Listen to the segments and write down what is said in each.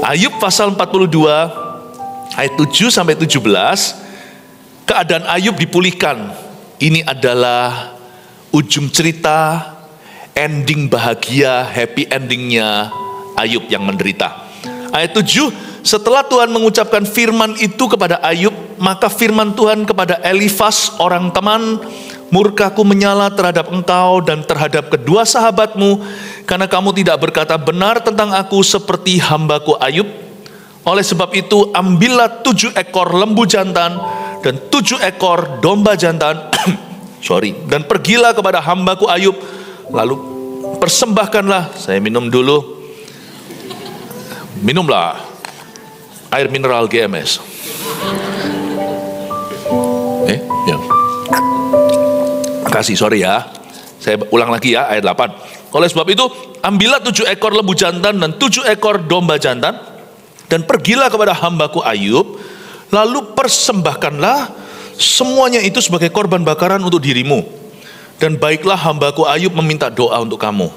Ayub pasal 42 ayat 7 sampai 17, keadaan Ayub dipulihkan. Ini adalah ujung cerita, ending bahagia, happy endingnya Ayub yang menderita. Ayat 7, setelah Tuhan mengucapkan firman itu kepada Ayub, maka firman Tuhan kepada Elifas orang teman, murkaku menyala terhadap engkau dan terhadap kedua sahabatmu, karena kamu tidak berkata benar tentang aku seperti hambaku Ayub. Oleh sebab itu, ambillah 7 ekor lembu jantan dan 7 ekor domba jantan, dan pergilah kepada hambaku Ayub, lalu persembahkanlah. Saya minum dulu. Minumlah air mineral GMS. Ya. Kasih, sorry ya. Saya ulang lagi ya, ayat 8. Oleh sebab itu, ambillah 7 ekor lembu jantan dan 7 ekor domba jantan, dan pergilah kepada hambaku Ayub, lalu persembahkanlah semuanya itu sebagai korban bakaran untuk dirimu. Dan baiklah hambaku Ayub meminta doa untuk kamu,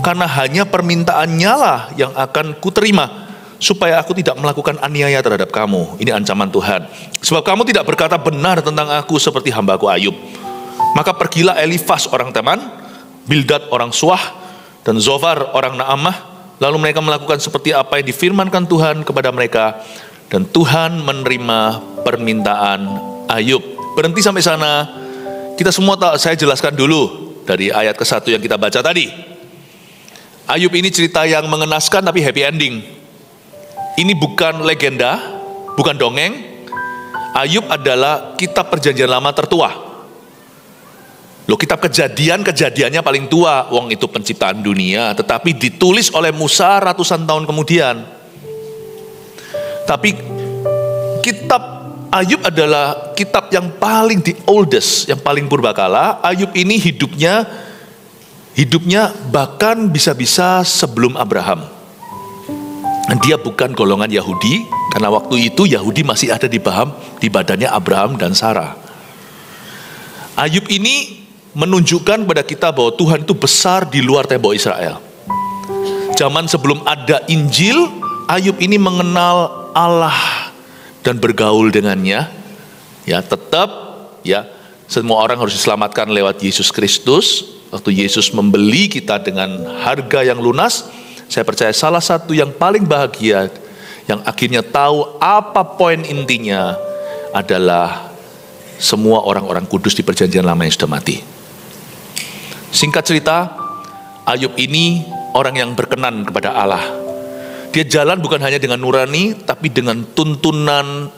karena hanya permintaannya lah yang akan kuterima, supaya aku tidak melakukan aniaya terhadap kamu. Ini ancaman Tuhan. Sebab kamu tidak berkata benar tentang aku seperti hambaku Ayub. Maka pergilah Elifas orang teman, Bildad orang Suah, dan Zofar orang Naamah. Lalu mereka melakukan seperti apa yang difirmankan Tuhan kepada mereka, dan Tuhan menerima permintaan Ayub. Berhenti sampai sana. Kita semua saya jelaskan dulu dari ayat ke-1 yang kita baca tadi. Ayub ini cerita yang mengenaskan tapi happy ending. Ini bukan legenda, bukan dongeng. Ayub adalah kitab perjanjian lama tertua. Loh, kitab kejadiannya paling tua, wong itu penciptaan dunia, tetapi ditulis oleh Musa ratusan tahun kemudian. Tapi kitab Ayub adalah kitab yang paling the oldest, yang paling purbakala. Ayub ini hidupnya bahkan bisa-bisa sebelum Abraham. Dia bukan golongan Yahudi, karena waktu itu Yahudi masih ada di badannya Abraham dan Sarah. Ayub ini menunjukkan kepada kita bahwa Tuhan itu besar di luar tembok Israel. Zaman sebelum ada Injil, Ayub ini mengenal Allah dan bergaul dengannya. Ya, tetap ya, semua orang harus diselamatkan lewat Yesus Kristus. Waktu Yesus membeli kita dengan harga yang lunas, saya percaya salah satu yang paling bahagia, yang akhirnya tahu apa poin intinya, adalah semua orang-orang kudus di perjanjian lama yang sudah mati. Singkat cerita, Ayub ini orang yang berkenan kepada Allah. Dia jalan bukan hanya dengan nurani, tapi dengan tuntunan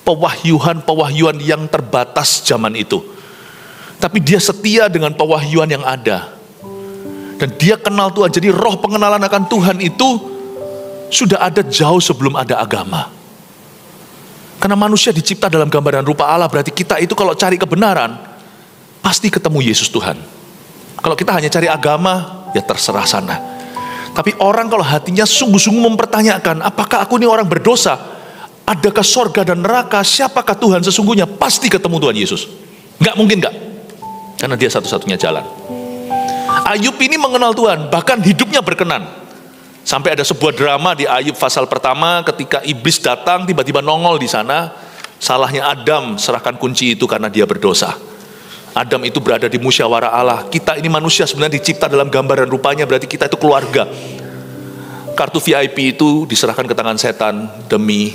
pewahyuan yang terbatas zaman itu. Tapi dia setia dengan pewahyuan yang ada. Dan dia kenal Tuhan. Jadi roh pengenalan akan Tuhan itu sudah ada jauh sebelum ada agama. Karena manusia dicipta dalam gambaran rupa Allah, berarti kita itu kalau cari kebenaran, pasti ketemu Yesus Tuhan. Kalau kita hanya cari agama, ya terserah sana. Tapi orang kalau hatinya sungguh-sungguh mempertanyakan, apakah aku ini orang berdosa? Adakah sorga dan neraka? Siapakah Tuhan sesungguhnya? Pasti ketemu Tuhan Yesus. Nggak mungkin nggak. Karena dia satu-satunya jalan. Ayub ini mengenal Tuhan, bahkan hidupnya berkenan. Sampai ada sebuah drama di Ayub pasal pertama, ketika iblis datang tiba-tiba nongol di sana. Salahnya Adam, serahkan kunci itu karena dia berdosa. Adam itu berada di musyawarah Allah. Kita ini manusia sebenarnya dicipta dalam gambaran rupanya, berarti kita itu keluarga. Kartu VIP itu diserahkan ke tangan setan demi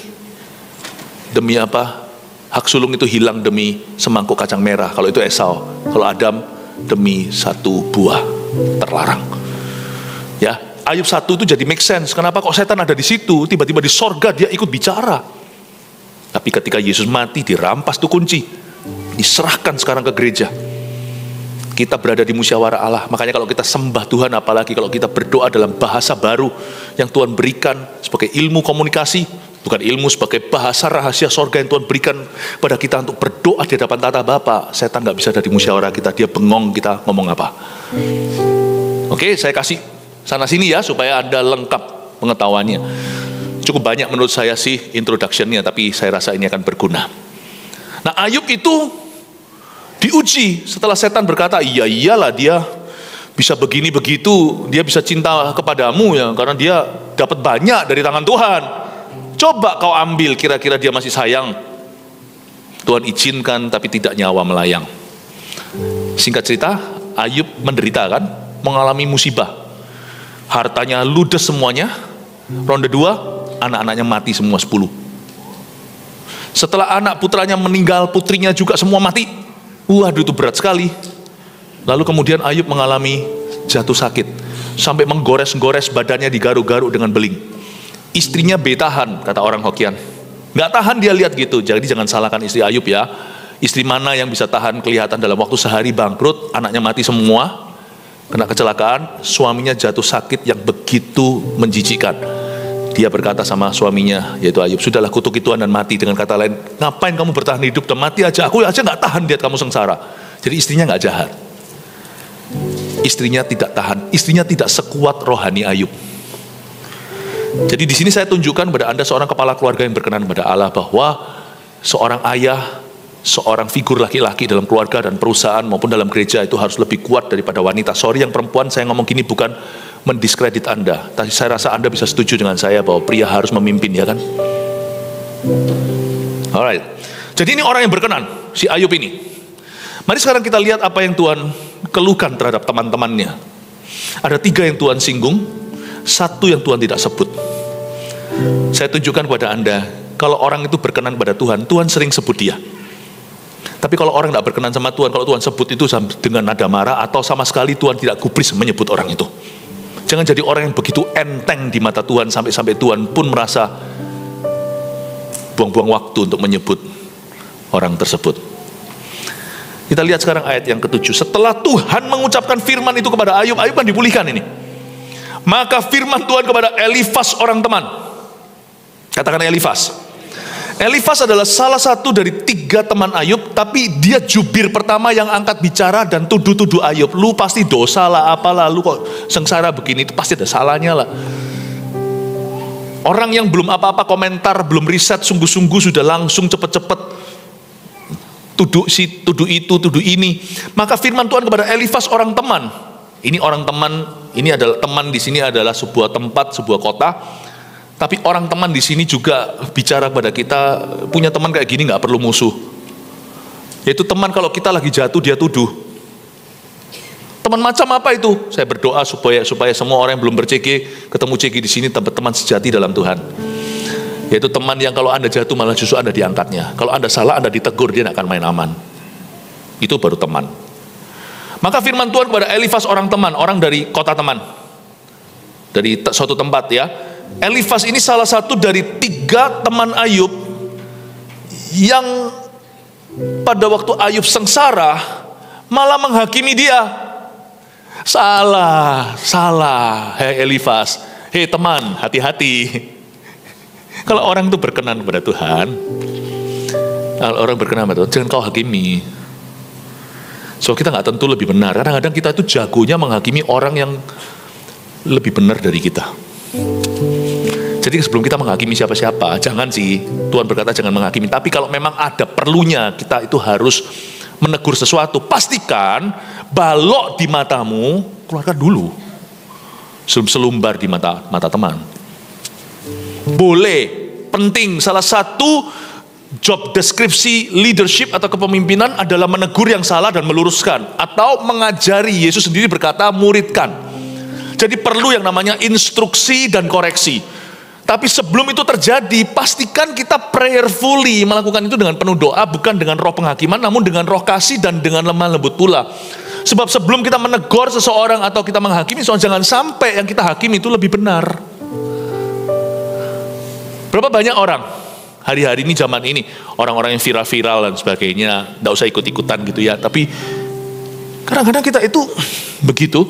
apa? Hak sulung itu hilang demi semangkuk kacang merah. Kalau itu Esau, kalau Adam demi satu buah terlarang. Ya, Ayub 1 itu jadi make sense. Kenapa kok setan ada di situ? Tiba-tiba di sorga dia ikut bicara. Tapi ketika Yesus mati, dirampas tuh kunci. Diserahkan sekarang ke gereja. Kita berada di musyawarah Allah. Makanya kalau kita sembah Tuhan, apalagi kalau kita berdoa dalam bahasa baru yang Tuhan berikan sebagai ilmu komunikasi, bukan ilmu, sebagai bahasa rahasia sorga yang Tuhan berikan pada kita untuk berdoa di hadapan tata Bapa. Setan gak bisa ada di musyawarah kita. Dia bengong kita ngomong apa. Oke, saya kasih sana sini ya supaya Anda lengkap pengetahuannya. Cukup banyak menurut saya sih introduction-nya, tapi saya rasa ini akan berguna. Nah, Ayub itu diuji setelah setan berkata, iyalah dia bisa begini begitu, dia bisa cinta kepadamu ya, karena dia dapat banyak dari tangan Tuhan. Coba kau ambil, kira-kira dia masih sayang. Tuhan izinkan, tapi tidak nyawa melayang. Singkat cerita, Ayub menderita kan, mengalami musibah. Hartanya ludes semuanya. Ronde 2, anak-anaknya mati semua 10. Setelah anak putranya meninggal, putrinya juga semua mati. Waduh, itu berat sekali. Lalu kemudian Ayub mengalami jatuh sakit, sampai menggores-gores badannya, digaruk-garuk dengan beling. Istrinya betahan, kata orang Hokian. Nggak tahan dia lihat gitu. Jadi jangan salahkan istri Ayub ya. Istri mana yang bisa tahan kelihatan dalam waktu sehari bangkrut, anaknya mati semua, kena kecelakaan, suaminya jatuh sakit yang begitu menjijikkan. Dia berkata sama suaminya, yaitu Ayub, sudahlah kutuki Tuhan dan mati. Dengan kata lain, ngapain kamu bertahan hidup dan mati aja, aku aja nggak tahan lihat kamu sengsara. Jadi istrinya nggak jahat. Istrinya tidak tahan, istrinya tidak sekuat rohani Ayub. Jadi di sini saya tunjukkan kepada Anda seorang kepala keluarga yang berkenan kepada Allah, bahwa seorang ayah, seorang figur laki-laki dalam keluarga dan perusahaan maupun dalam gereja itu harus lebih kuat daripada wanita. Sorry yang perempuan, saya ngomong gini bukan mendiskredit Anda, tapi saya rasa Anda bisa setuju dengan saya bahwa pria harus memimpin, ya kan? Alright. Jadi ini orang yang berkenan, si Ayub ini. Mari sekarang kita lihat apa yang Tuhan keluhkan terhadap teman-temannya. Ada 3 yang Tuhan singgung, 1 yang Tuhan tidak sebut. Saya tunjukkan kepada Anda, kalau orang itu berkenan kepada Tuhan, Tuhan sering sebut dia. Tapi kalau orang tidak berkenan sama Tuhan, kalau Tuhan sebut itu dengan nada marah, atau sama sekali Tuhan tidak gubris menyebut orang itu. Jangan jadi orang yang begitu enteng di mata Tuhan, sampai Tuhan pun merasa buang-buang waktu untuk menyebut orang tersebut. Kita lihat sekarang ayat yang ke-7. Setelah Tuhan mengucapkan firman itu kepada Ayub, Ayub kan dipulihkan ini. Maka firman Tuhan kepada Elifas orang teman. Katakan Elifas. Elifas adalah salah satu dari 3 teman Ayub, tapi dia jubir pertama yang angkat bicara dan tuduh-tuduh Ayub. Lu pasti dosa lah, apalah, lu kok sengsara begini, itu pasti ada salahnya lah. Orang yang belum apa-apa komentar, belum riset sungguh-sungguh, sudah langsung cepet-cepet tuduh itu, tuduh ini. Maka firman Tuhan kepada Elifas orang teman. Ini orang teman, ini adalah teman di sini adalah sebuah tempat, sebuah kota. Tapi orang teman di sini juga bicara kepada kita, punya teman kayak gini nggak perlu musuh. Yaitu teman kalau kita lagi jatuh dia tuduh. Teman macam apa itu? Saya berdoa supaya semua orang yang belum ber-CG ketemu CG di sini teman sejati dalam Tuhan. Yaitu teman yang kalau Anda jatuh malah justru Anda diangkatnya. Kalau Anda salah Anda ditegur, dia tidak akan main aman. Itu baru teman. Maka firman Tuhan kepada Elifas orang teman, orang dari kota teman, dari suatu tempat ya. Elifas ini salah satu dari 3 teman Ayub yang pada waktu Ayub sengsara malah menghakimi dia. Salah, hei Elifas, hei teman, hati-hati. Kalau orang itu berkenan kepada Tuhan, kalau orang berkenan kepada Tuhan, jangan kau hakimi. So kita nggak tentu lebih benar. Kadang-kadang kita itu jagonya menghakimi orang yang lebih benar dari kita. Jadi sebelum kita menghakimi siapa-siapa, jangan sih, Tuhan berkata jangan menghakimi. Tapi kalau memang ada perlunya, kita itu harus menegur sesuatu. Pastikan balok di matamu, keluarkan dulu. Selumbar di mata teman. Boleh, penting. Salah satu job deskripsi leadership atau kepemimpinan adalah menegur yang salah dan meluruskan. Atau mengajari, Yesus sendiri berkata muridkan. Jadi perlu yang namanya instruksi dan koreksi. Tapi sebelum itu terjadi, pastikan kita prayerfully melakukan itu dengan penuh doa, bukan dengan roh penghakiman, namun dengan roh kasih dan dengan lemah lembut pula. Sebab sebelum kita menegur seseorang atau kita menghakimi, jangan sampai yang kita hakimi itu lebih benar. Berapa banyak orang hari-hari ini, zaman ini, orang-orang yang viral-viral dan sebagainya, tidak usah ikut-ikutan gitu ya, tapi kadang-kadang kita itu begitu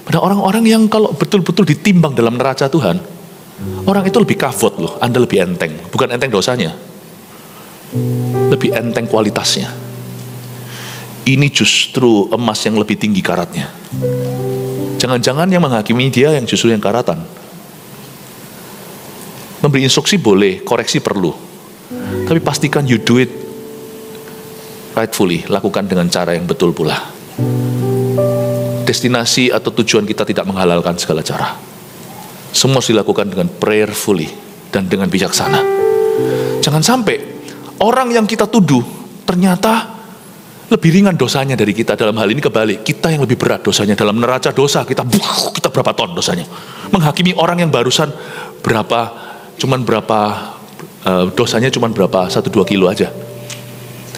pada orang-orang yang kalau betul-betul ditimbang dalam neraca Tuhan, orang itu lebih kafot loh, Anda lebih enteng. Bukan enteng dosanya, lebih enteng kualitasnya. Ini justru emas yang lebih tinggi karatnya. Jangan-jangan yang menghakimi dia yang justru yang karatan. Memberi instruksi boleh, koreksi perlu. Tapi pastikan you do it rightfully, lakukan dengan cara yang betul pula. destinasi atau tujuan kita tidak menghalalkan segala cara. Semua dilakukan dengan prayerfully dan dengan bijaksana. Jangan sampai orang yang kita tuduh ternyata lebih ringan dosanya dari kita. Dalam hal ini kebalik, kita yang lebih berat dosanya. Dalam neraca dosa kita berapa ton dosanya. Menghakimi orang yang barusan dosanya cuman berapa 1-2 kilo aja.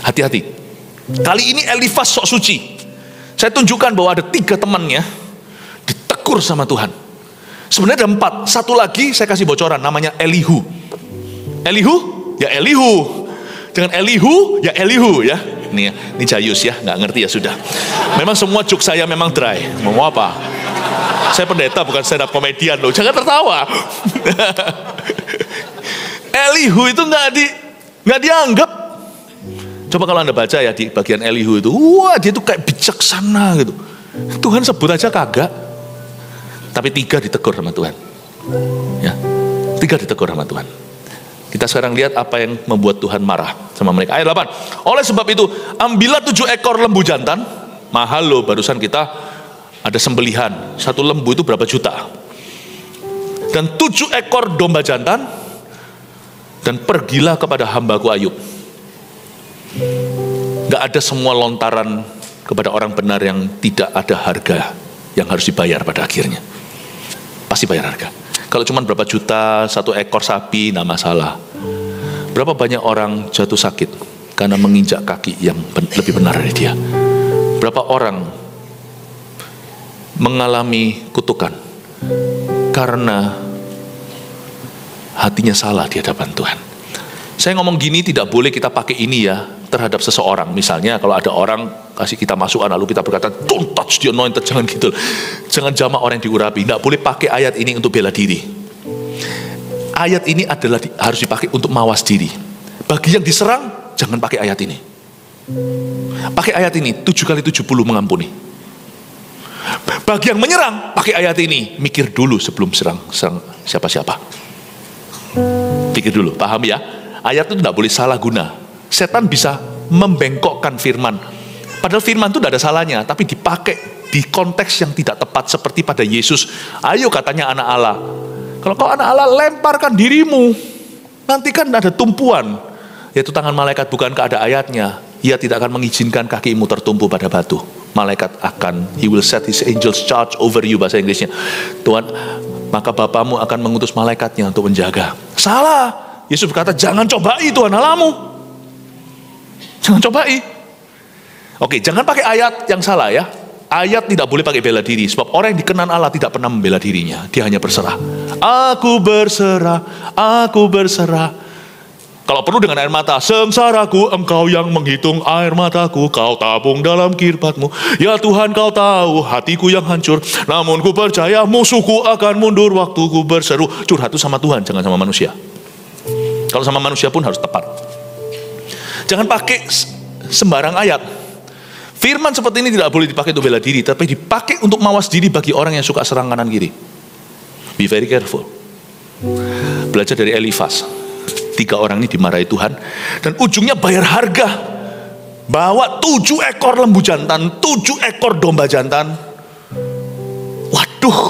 Hati-hati. Kali ini Elifas sok suci. Saya tunjukkan bahwa ada 3 temannya ditegur sama Tuhan. Sebenarnya ada 4. Satu lagi saya kasih bocoran, namanya Elihu. Elihu? Ya Elihu. Dengan Elihu, ya Elihu ya. Ini jayus ya, nggak ngerti ya sudah. Memang semua joke saya memang dry. Mau apa? Saya pendeta bukan stand up komedian loh. Jangan tertawa. Elihu itu nggak dianggap. Coba kalau Anda baca ya di bagian Elihu itu, wah dia tuh kayak bijaksana gitu. Tuhan sebut aja kagak. Tapi 3 ditegur sama Tuhan. Ya, 3 ditegur sama Tuhan. Kita sekarang lihat apa yang membuat Tuhan marah sama mereka. Ayat 8. Oleh sebab itu, ambillah 7 ekor lembu jantan. Mahal loh, barusan kita ada sembelihan. 1 lembu itu berapa juta. Dan 7 ekor domba jantan. Dan pergilah kepada hambaku Ayub. Gak ada semua lontaran kepada orang benar yang tidak ada harga yang harus dibayar pada akhirnya. Pasti bayar harga. Kalau cuma berapa juta, 1 ekor sapi, nggak masalah. Berapa banyak orang jatuh sakit karena menginjak kaki yang lebih benar dari dia. Berapa orang mengalami kutukan karena hatinya salah di hadapan Tuhan. Saya ngomong gini tidak boleh kita pakai ini ya terhadap seseorang. Misalnya kalau ada orang kasih kita masukan lalu kita berkata don't touch the anointed, jangan gitu. Jangan jamak orang yang diurapi. Tidak boleh pakai ayat ini untuk bela diri. Ayat ini adalah harus dipakai untuk mawas diri. Bagi yang diserang jangan pakai ayat ini. Pakai ayat ini 7 kali 70 mengampuni. Bagi yang menyerang pakai ayat ini, mikir dulu sebelum serang siapa-siapa. Pikir dulu, paham ya? Ayat itu tidak boleh salah guna. Setan bisa membengkokkan firman. Padahal firman itu tidak ada salahnya, tapi dipakai di konteks yang tidak tepat. Seperti pada Yesus, ayo katanya anak Allah. Kalau kau anak Allah, lemparkan dirimu. Nanti kan ada tumpuan, yaitu tangan malaikat. Bukankah ada ayatnya? Ia tidak akan mengizinkan kakimu tertumpu pada batu. Malaikat he will set his angels charge over you, bahasa Inggrisnya. Tuhan, maka Bapamu akan mengutus malaikatnya untuk menjaga. Salah. Yesus berkata, jangan cobai Tuhan Allahmu. Jangan cobai. Oke, jangan pakai ayat yang salah ya. Ayat tidak boleh pakai bela diri. Sebab orang yang dikenan Allah tidak pernah membela dirinya. Dia hanya berserah. Aku berserah, aku berserah. Kalau perlu dengan air mata. Sengsaraku, engkau yang menghitung air mataku. Kau tabung dalam kirbatmu. Ya Tuhan, kau tahu hatiku yang hancur. Namun ku percaya musuhku akan mundur waktu ku berseru. Curhat itu sama Tuhan, jangan sama manusia. Kalau sama manusia pun harus tepat. Jangan pakai sembarang ayat. Firman seperti ini tidak boleh dipakai untuk bela diri, tapi dipakai untuk mawas diri bagi orang yang suka serang kanan kiri. Be very careful. Belajar dari Elifas. 3 orang ini dimarahi Tuhan, dan ujungnya bayar harga. Bawa 7 ekor lembu jantan, 7 ekor domba jantan. Waduh,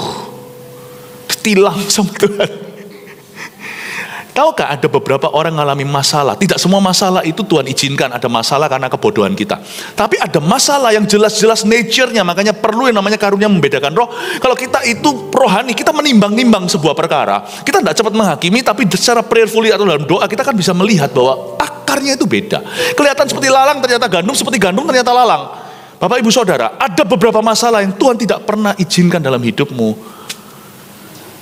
ditilang sama Tuhan. Tahukah ada beberapa orang mengalami masalah. Tidak semua masalah itu Tuhan izinkan. Ada masalah karena kebodohan kita. Tapi ada masalah yang jelas-jelas nature-nya. Makanya perlu yang namanya karunia membedakan roh. Kalau kita itu rohani, kita menimbang-nimbang sebuah perkara. Kita tidak cepat menghakimi, tapi secara prayerfully atau dalam doa kita kan bisa melihat bahwa akarnya itu beda. Kelihatan seperti lalang, ternyata gandum. Seperti gandum, ternyata lalang. Bapak ibu saudara, ada beberapa masalah yang Tuhan tidak pernah izinkan dalam hidupmu.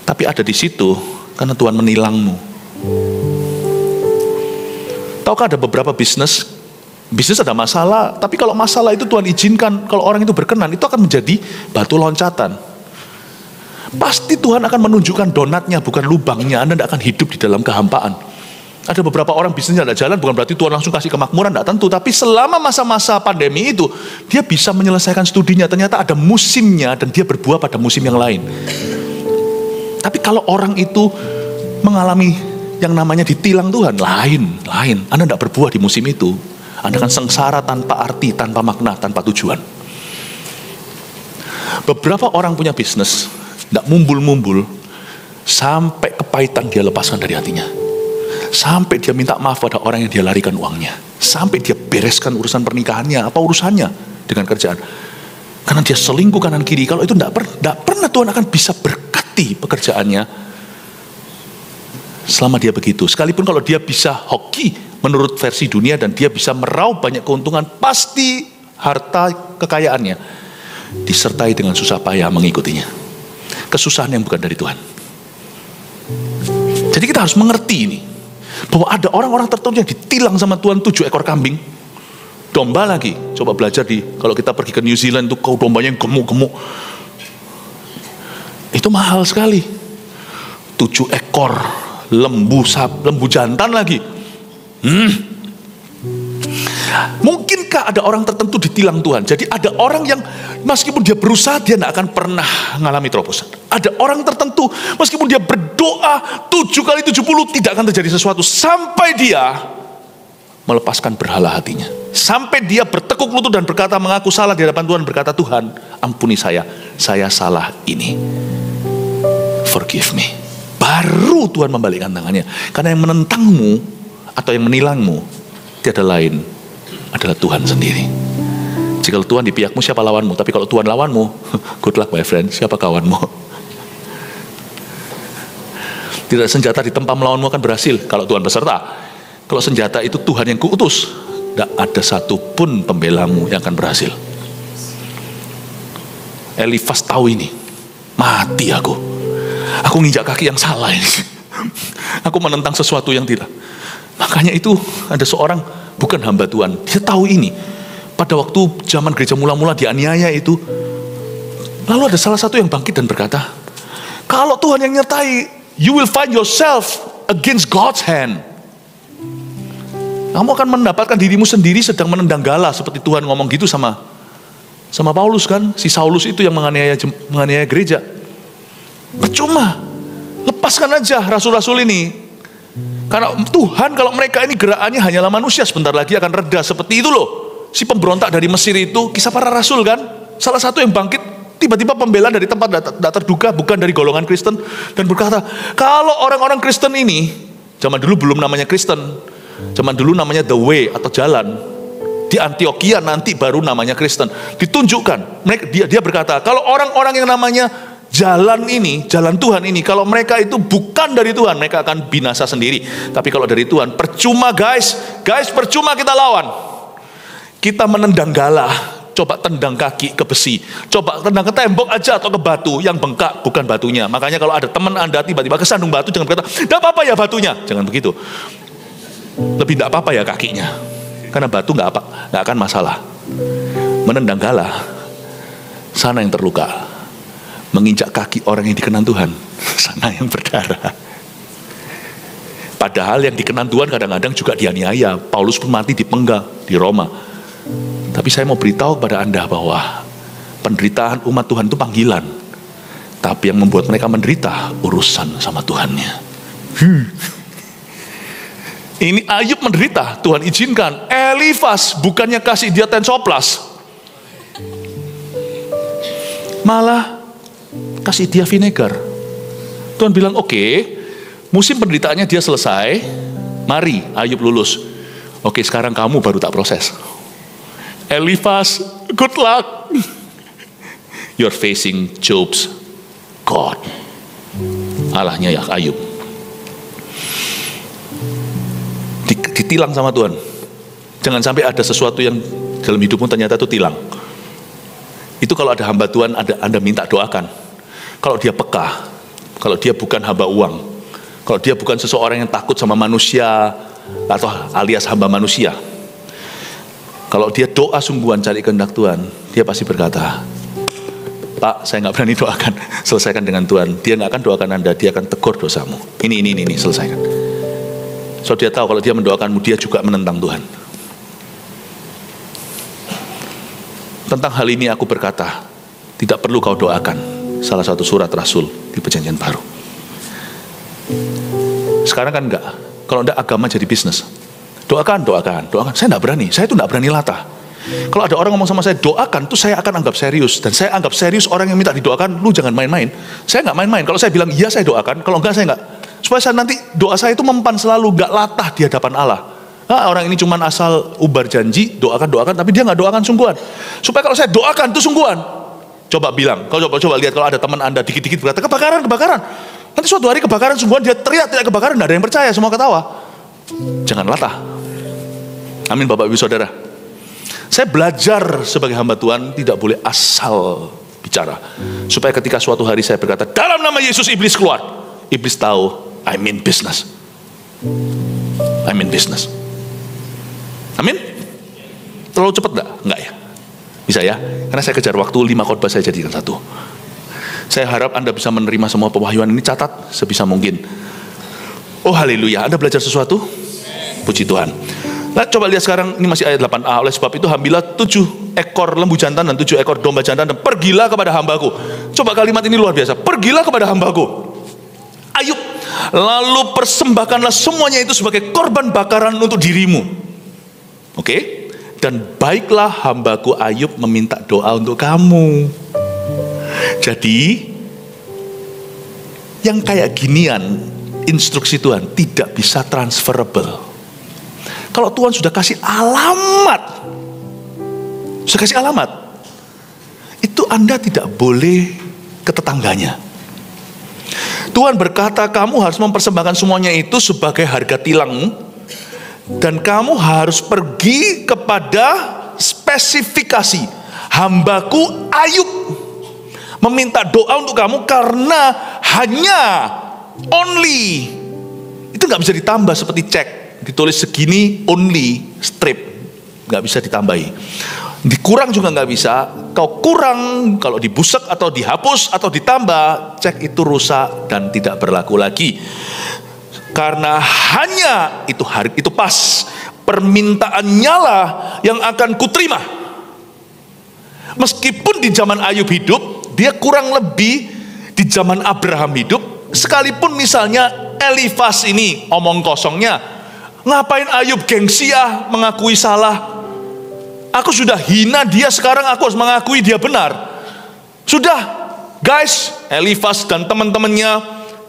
Tapi ada di situ karena Tuhan menilangmu. Tahukah ada beberapa bisnis ada masalah, tapi kalau masalah itu Tuhan izinkan, kalau orang itu berkenan, itu akan menjadi batu loncatan. Pasti Tuhan akan menunjukkan donatnya, bukan lubangnya. Anda tidak akan hidup di dalam kehampaan. Ada beberapa orang bisnisnya tidak jalan, bukan berarti Tuhan langsung kasih kemakmuran, tidak tentu. Tapi selama masa-masa pandemi itu, dia bisa menyelesaikan studinya. Ternyata ada musimnya, dan dia berbuah pada musim yang lain. Tapi kalau orang itu mengalami yang namanya ditilang Tuhan, lain. Anda tidak berbuah di musim itu. Anda akan sengsara tanpa arti, tanpa makna, tanpa tujuan. Beberapa orang punya bisnis, tidak mumbul-mumbul, sampai kepahitan dia lepaskan dari hatinya. Sampai dia minta maaf pada orang yang dia larikan uangnya. Sampai dia bereskan urusan pernikahannya atau urusannya dengan kerjaan. Karena dia selingkuh kanan kiri. Kalau itu tidak pernah Tuhan akan bisa berkati pekerjaannya selama dia begitu. Sekalipun kalau dia bisa hoki menurut versi dunia dan dia bisa meraup banyak keuntungan, pasti harta kekayaannya disertai dengan susah payah mengikutinya. Kesusahan yang bukan dari Tuhan. Jadi kita harus mengerti ini, bahwa ada orang-orang tertentu yang ditilang sama Tuhan 7 ekor kambing, domba lagi. Coba belajar kalau kita pergi ke New Zealand itu kau dombanya yang gemuk-gemuk, itu mahal sekali. 7 ekor lembu jantan lagi. Mungkinkah ada orang tertentu ditilang Tuhan? Jadi ada orang yang meskipun dia berusaha, dia tidak akan pernah mengalami terobosan. Ada orang tertentu meskipun dia berdoa 7 kali 70 tidak akan terjadi sesuatu, sampai dia melepaskan berhala hatinya, sampai dia bertekuk lutut dan berkata, mengaku salah di hadapan Tuhan, berkata, Tuhan ampuni saya salah ini, forgive me. Baru Tuhan membalikkan tangannya. Karena yang menentangmu atau yang menilangmu tiada lain adalah Tuhan sendiri. Jika Tuhan di pihakmu, siapa lawanmu? Tapi kalau Tuhan lawanmu, good luck my friend, siapa kawanmu? Tidak senjata ditempa melawanmu akan berhasil kalau Tuhan beserta. Kalau senjata itu Tuhan yang kuutus, tidak ada satupun pembelamu yang akan berhasil. Elifas tahu ini. Mati aku nginjak kaki yang salah ini. Aku menentang sesuatu yang tidak. Makanya itu ada seorang bukan hamba Tuhan, dia tahu ini. Pada waktu zaman gereja mula-mula dianiaya itu, lalu ada salah satu yang bangkit dan berkata, kalau Tuhan yang nyertai, you will find yourself against God's hand. Kamu akan mendapatkan dirimu sendiri sedang menendang gala, seperti Tuhan ngomong gitu sama Paulus kan. Si Saulus itu yang menganiaya gereja. Percuma, lepaskan aja rasul-rasul ini. Karena Tuhan kalau mereka ini gerakannya hanyalah manusia, sebentar lagi akan reda. Seperti itu loh, si pemberontak dari Mesir itu, kisah para rasul kan. Salah satu yang bangkit, tiba-tiba pembelaan dari tempat tidak terduga, bukan dari golongan Kristen, dan berkata, kalau orang-orang Kristen ini, zaman dulu belum namanya Kristen, zaman dulu namanya the way atau jalan, di Antioquia nanti baru namanya Kristen, ditunjukkan. Dia berkata, kalau orang-orang yang namanya jalan ini, jalan Tuhan ini, kalau mereka itu bukan dari Tuhan, mereka akan binasa sendiri. Tapi kalau dari Tuhan, percuma guys, percuma kita lawan. Kita menendang gala, coba tendang kaki ke besi, coba tendang ke tembok aja atau ke batu, yang bengkak bukan batunya. Makanya kalau ada teman Anda tiba-tiba kesandung batu, jangan berkata, tidak apa-apa ya batunya, jangan begitu. Lebih tidak apa-apa ya kakinya, karena batu nggak akan masalah. Menendang gala, sana yang terluka. Menginjak kaki orang yang dikenan Tuhan, sana yang berdarah. Padahal yang dikenan Tuhan kadang-kadang juga dianiaya. Paulus pun mati dipenggal di Roma. Tapi saya mau beritahu kepada Anda bahwa penderitaan umat Tuhan itu panggilan. Tapi yang membuat mereka menderita urusan sama Tuhannya. Ini Ayub menderita, Tuhan izinkan. Elifas bukannya kasih dia tensoplas, malah kasih dia vinegar. Tuhan bilang, oke, musim penderitaannya dia selesai, mari Ayub lulus. Oke, sekarang kamu baru tak proses. Elifas, good luck. You're facing Job's God. Allahnya ya Ayub. Ditilang sama Tuhan. Jangan sampai ada sesuatu yang dalam hidupmu ternyata itu tilang. Itu kalau ada hamba Tuhan, Anda minta doakan. Kalau dia peka, kalau dia bukan hamba uang, kalau dia bukan seseorang yang takut sama manusia atau alias hamba manusia, kalau dia doa sungguhan cari kehendak Tuhan, dia pasti berkata, Pak, saya nggak berani doakan, selesaikan dengan Tuhan. Dia nggak akan doakan Anda, dia akan tegur dosamu. Ini, selesaikan. So dia tahu kalau dia mendoakanmu, dia juga menentang Tuhan. Tentang hal ini aku berkata, tidak perlu kau doakan. Salah satu surat Rasul di Perjanjian Baru. Sekarang kan enggak. Kalau enggak, agama jadi bisnis. Doakan. Saya enggak berani. Saya itu enggak berani latah. Kalau ada orang ngomong sama saya, doakan, tuh saya akan anggap serius. Dan saya anggap serius orang yang minta didoakan, lu jangan main-main. Saya nggak main-main. Kalau saya bilang, iya saya doakan. Kalau enggak, saya nggak. Supaya saya nanti, doa saya itu mempan selalu, nggak latah di hadapan Allah. Nah, orang ini cuma asal ubar janji, doakan, tapi dia nggak doakan sungguhan. Supaya kalau saya doakan, itu sungguhan. Coba bilang, kalau coba lihat kalau ada teman Anda dikit-dikit berkata, kebakaran. Nanti suatu hari kebakaran sungguhan, dia teriak kebakaran, nggak ada yang percaya, semua ketawa. Jangan latah. Amin Bapak Ibu Saudara. Saya belajar sebagai hamba Tuhan tidak boleh asal bicara. Supaya ketika suatu hari saya berkata, dalam nama Yesus iblis keluar. Iblis tahu, I mean business. Amin. Terlalu cepat enggak? Enggak ya? Bisa ya? Karena saya kejar waktu, 5 khotbah saya jadikan 1. Saya harap Anda bisa menerima semua pewahyuan ini, catat sebisa mungkin. Oh haleluya, Anda belajar sesuatu? Puji Tuhan. Nah, coba lihat sekarang, ini masih ayat 8a. Oleh sebab itu ambillah 7 ekor lembu jantan dan 7 ekor domba jantan dan pergilah kepada hambaku. Coba kalimat ini luar biasa. Pergilah kepada hambaku Ayub, lalu persembahkanlah semuanya itu sebagai korban bakaran untuk dirimu. Oke? Dan baiklah hambaku Ayub meminta doa untuk kamu. Jadi yang kayak ginian, instruksi Tuhan tidak bisa transferable. Kalau Tuhan sudah kasih alamat, itu Anda tidak boleh ke tetangganya. Tuhan berkata, kamu harus mempersembahkan semuanya itu sebagai harga tilangmu, dan kamu harus pergi kepada spesifikasi hambaku Ayub, meminta doa untuk kamu, karena hanya only itu nggak bisa ditambah seperti cek. Ditulis segini only strip, nggak bisa ditambahi. Dikurang juga nggak bisa. Kau kurang, kalau dibusek atau dihapus atau ditambah, cek itu rusak dan tidak berlaku lagi. Karena hanya itu hari itu pas, permintaannya lah yang akan kuterima. Meskipun di zaman Ayub hidup, dia kurang lebih di zaman Abraham hidup. Sekalipun misalnya Elifas ini omong kosongnya, ngapain Ayub gengsiah mengakui salah? Aku sudah hina dia, sekarang aku harus mengakui dia benar. Sudah, guys, Elifas dan teman-temannya,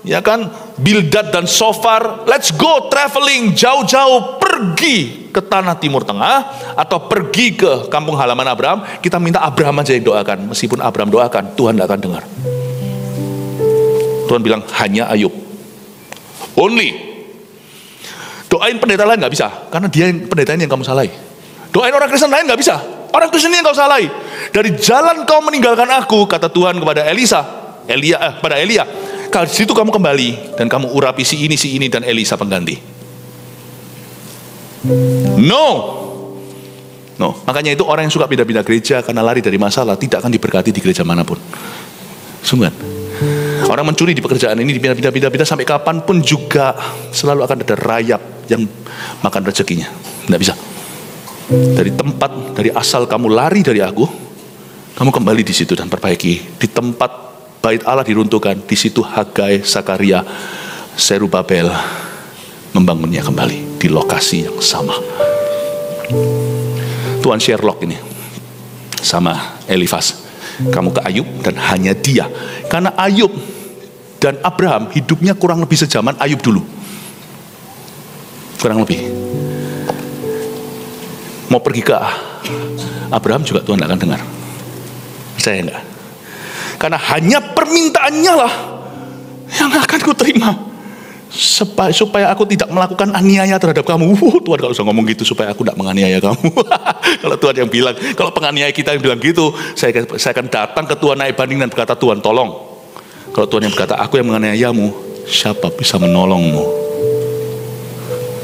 ya kan, Bildad dan Sofar, let's go traveling jauh-jauh, pergi ke tanah Timur Tengah atau pergi ke kampung halaman Abraham. Kita minta Abraham aja yang doakan. Meskipun Abraham doakan, Tuhan tidak akan dengar. Tuhan bilang hanya Ayub, only. Doain pendeta lain nggak bisa, karena dia yang pendeta ini yang kamu salahi. Doain orang Kristen lain nggak bisa, orang Kristen ini yang kau salahi. Dari jalan kau meninggalkan aku, kata Tuhan kepada Elia, kalau di situ kamu kembali dan kamu urapi si ini dan Elisa pengganti. No. Makanya itu orang yang suka pindah-pindah gereja karena lari dari masalah tidak akan diberkati di gereja manapun. Sungguh. Orang mencuri di pekerjaan ini, dipindah-pindah sampai kapanpun juga selalu akan ada rayap yang makan rezekinya. Tidak bisa. Dari tempat, dari asal kamu lari dari aku, kamu kembali di situ dan perbaiki. Di tempat bait Allah diruntuhkan, di situ Hagai, Sakaria, Serubabel membangunnya kembali di lokasi yang sama. Tuhan Sherlock ini sama Elifas. Kamu ke Ayub dan hanya dia. Karena Ayub dan Abraham hidupnya kurang lebih sejaman Ayub dulu. Kurang lebih. Mau pergi ke Abraham juga Tuhan tidak akan dengar. Percaya enggak? Karena hanya permintaannya lah yang akan kuterima. Supaya aku tidak melakukan aniaya terhadap kamu. Tuhan kalau usah ngomong gitu, supaya aku tidak menganiaya kamu. Kalau Tuhan yang bilang, kalau penganiaya kita yang bilang gitu, saya akan datang ke Tuhan naik banding dan berkata, Tuhan tolong. Kalau Tuhan yang berkata, aku yang menganiayamu, siapa bisa menolongmu?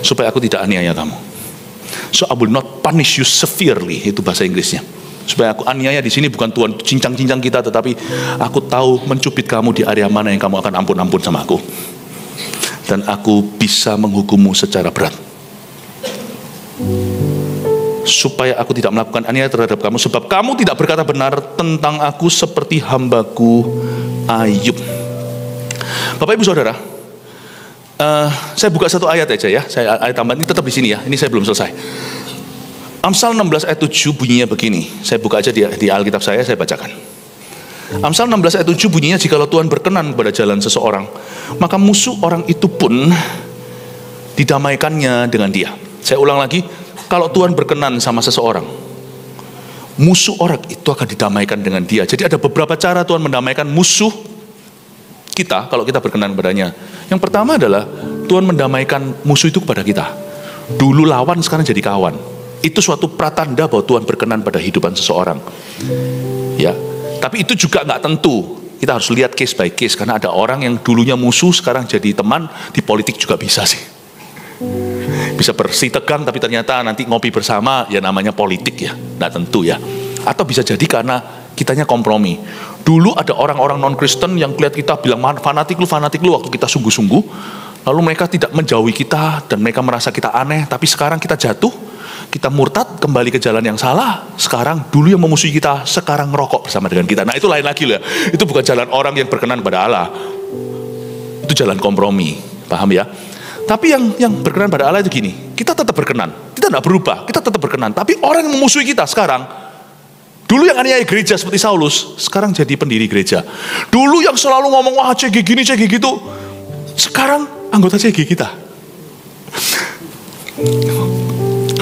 Supaya aku tidak aniaya kamu. So I will not punish you severely, itu bahasa Inggrisnya. Supaya aku aniaya di sini bukan Tuhan cincang-cincang kita, tetapi aku tahu mencubit kamu di area mana yang kamu akan ampun-ampun sama aku. Dan aku bisa menghukummu secara berat. Supaya aku tidak melakukan aniaya terhadap kamu, sebab kamu tidak berkata benar tentang aku seperti hambaku Ayub. Bapak Ibu Saudara, saya buka satu ayat aja ya. Ayat tambahan ini tetap di sini ya. Ini saya belum selesai. Amsal 16 ayat 7 bunyinya begini. Saya buka aja di Alkitab saya bacakan. Amsal 16 ayat 7 bunyinya, jikalau Tuhan berkenan kepada jalan seseorang, maka musuh orang itu pun didamaikannya dengan dia. Saya ulang lagi, kalau Tuhan berkenan sama seseorang, musuh orang itu akan didamaikan dengan dia. Jadi ada beberapa cara Tuhan mendamaikan musuh kita kalau kita berkenan kepadanya. Yang pertama adalah Tuhan mendamaikan musuh itu kepada kita. Dulu lawan, sekarang jadi kawan. Itu suatu pratanda bahwa Tuhan berkenan pada kehidupan seseorang. Ya, tapi itu juga nggak tentu. Kita harus lihat case by case, karena ada orang yang dulunya musuh sekarang jadi teman. Di politik juga bisa sih. Bisa bersih tegang tapi ternyata nanti ngopi bersama, ya namanya politik ya, nggak tentu ya. Atau bisa jadi karena kitanya kompromi. Dulu ada orang-orang non-Kristen yang lihat kita bilang fanatik lu waktu kita sungguh-sungguh, lalu mereka tidak menjauhi kita dan mereka merasa kita aneh. Tapi sekarang kita jatuh, kita murtad kembali ke jalan yang salah. Sekarang dulu yang memusuhi kita sekarang ngerokok bersama dengan kita. Nah itu lain lagi lah. Itu bukan jalan orang yang berkenan pada Allah. Itu jalan kompromi, paham ya? Tapi yang berkenan pada Allah itu gini, kita tetap berkenan, kita tidak berubah, kita tetap berkenan. Tapi orang yang memusuhi kita sekarang, dulu yang aniaya gereja seperti Saulus, sekarang jadi pendiri gereja. Dulu yang selalu ngomong, wah CG gini, CG gitu, sekarang anggota CG kita.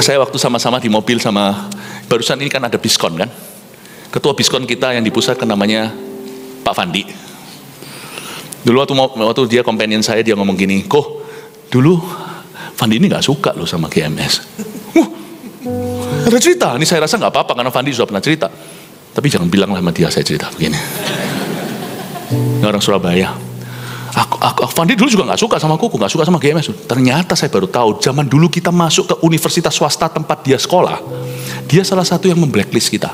Saya waktu sama-sama di mobil sama, barusan ini kan ada Biskon kan, ketua Biskon kita yang di pusat kan namanya Pak Fandi. Dulu waktu dia companion saya, dia ngomong gini, kok dulu Fandi ini gak suka loh sama GMS. Ada cerita, ini saya rasa gak apa-apa karena Fandi sudah pernah cerita. Tapi jangan bilang lah sama dia saya cerita begini. Ini orang Surabaya. Fandi dulu juga gak suka sama Kuku, gak suka sama GMS. Ternyata saya baru tahu, zaman dulu kita masuk ke universitas swasta tempat dia sekolah, dia salah satu yang memblacklist kita.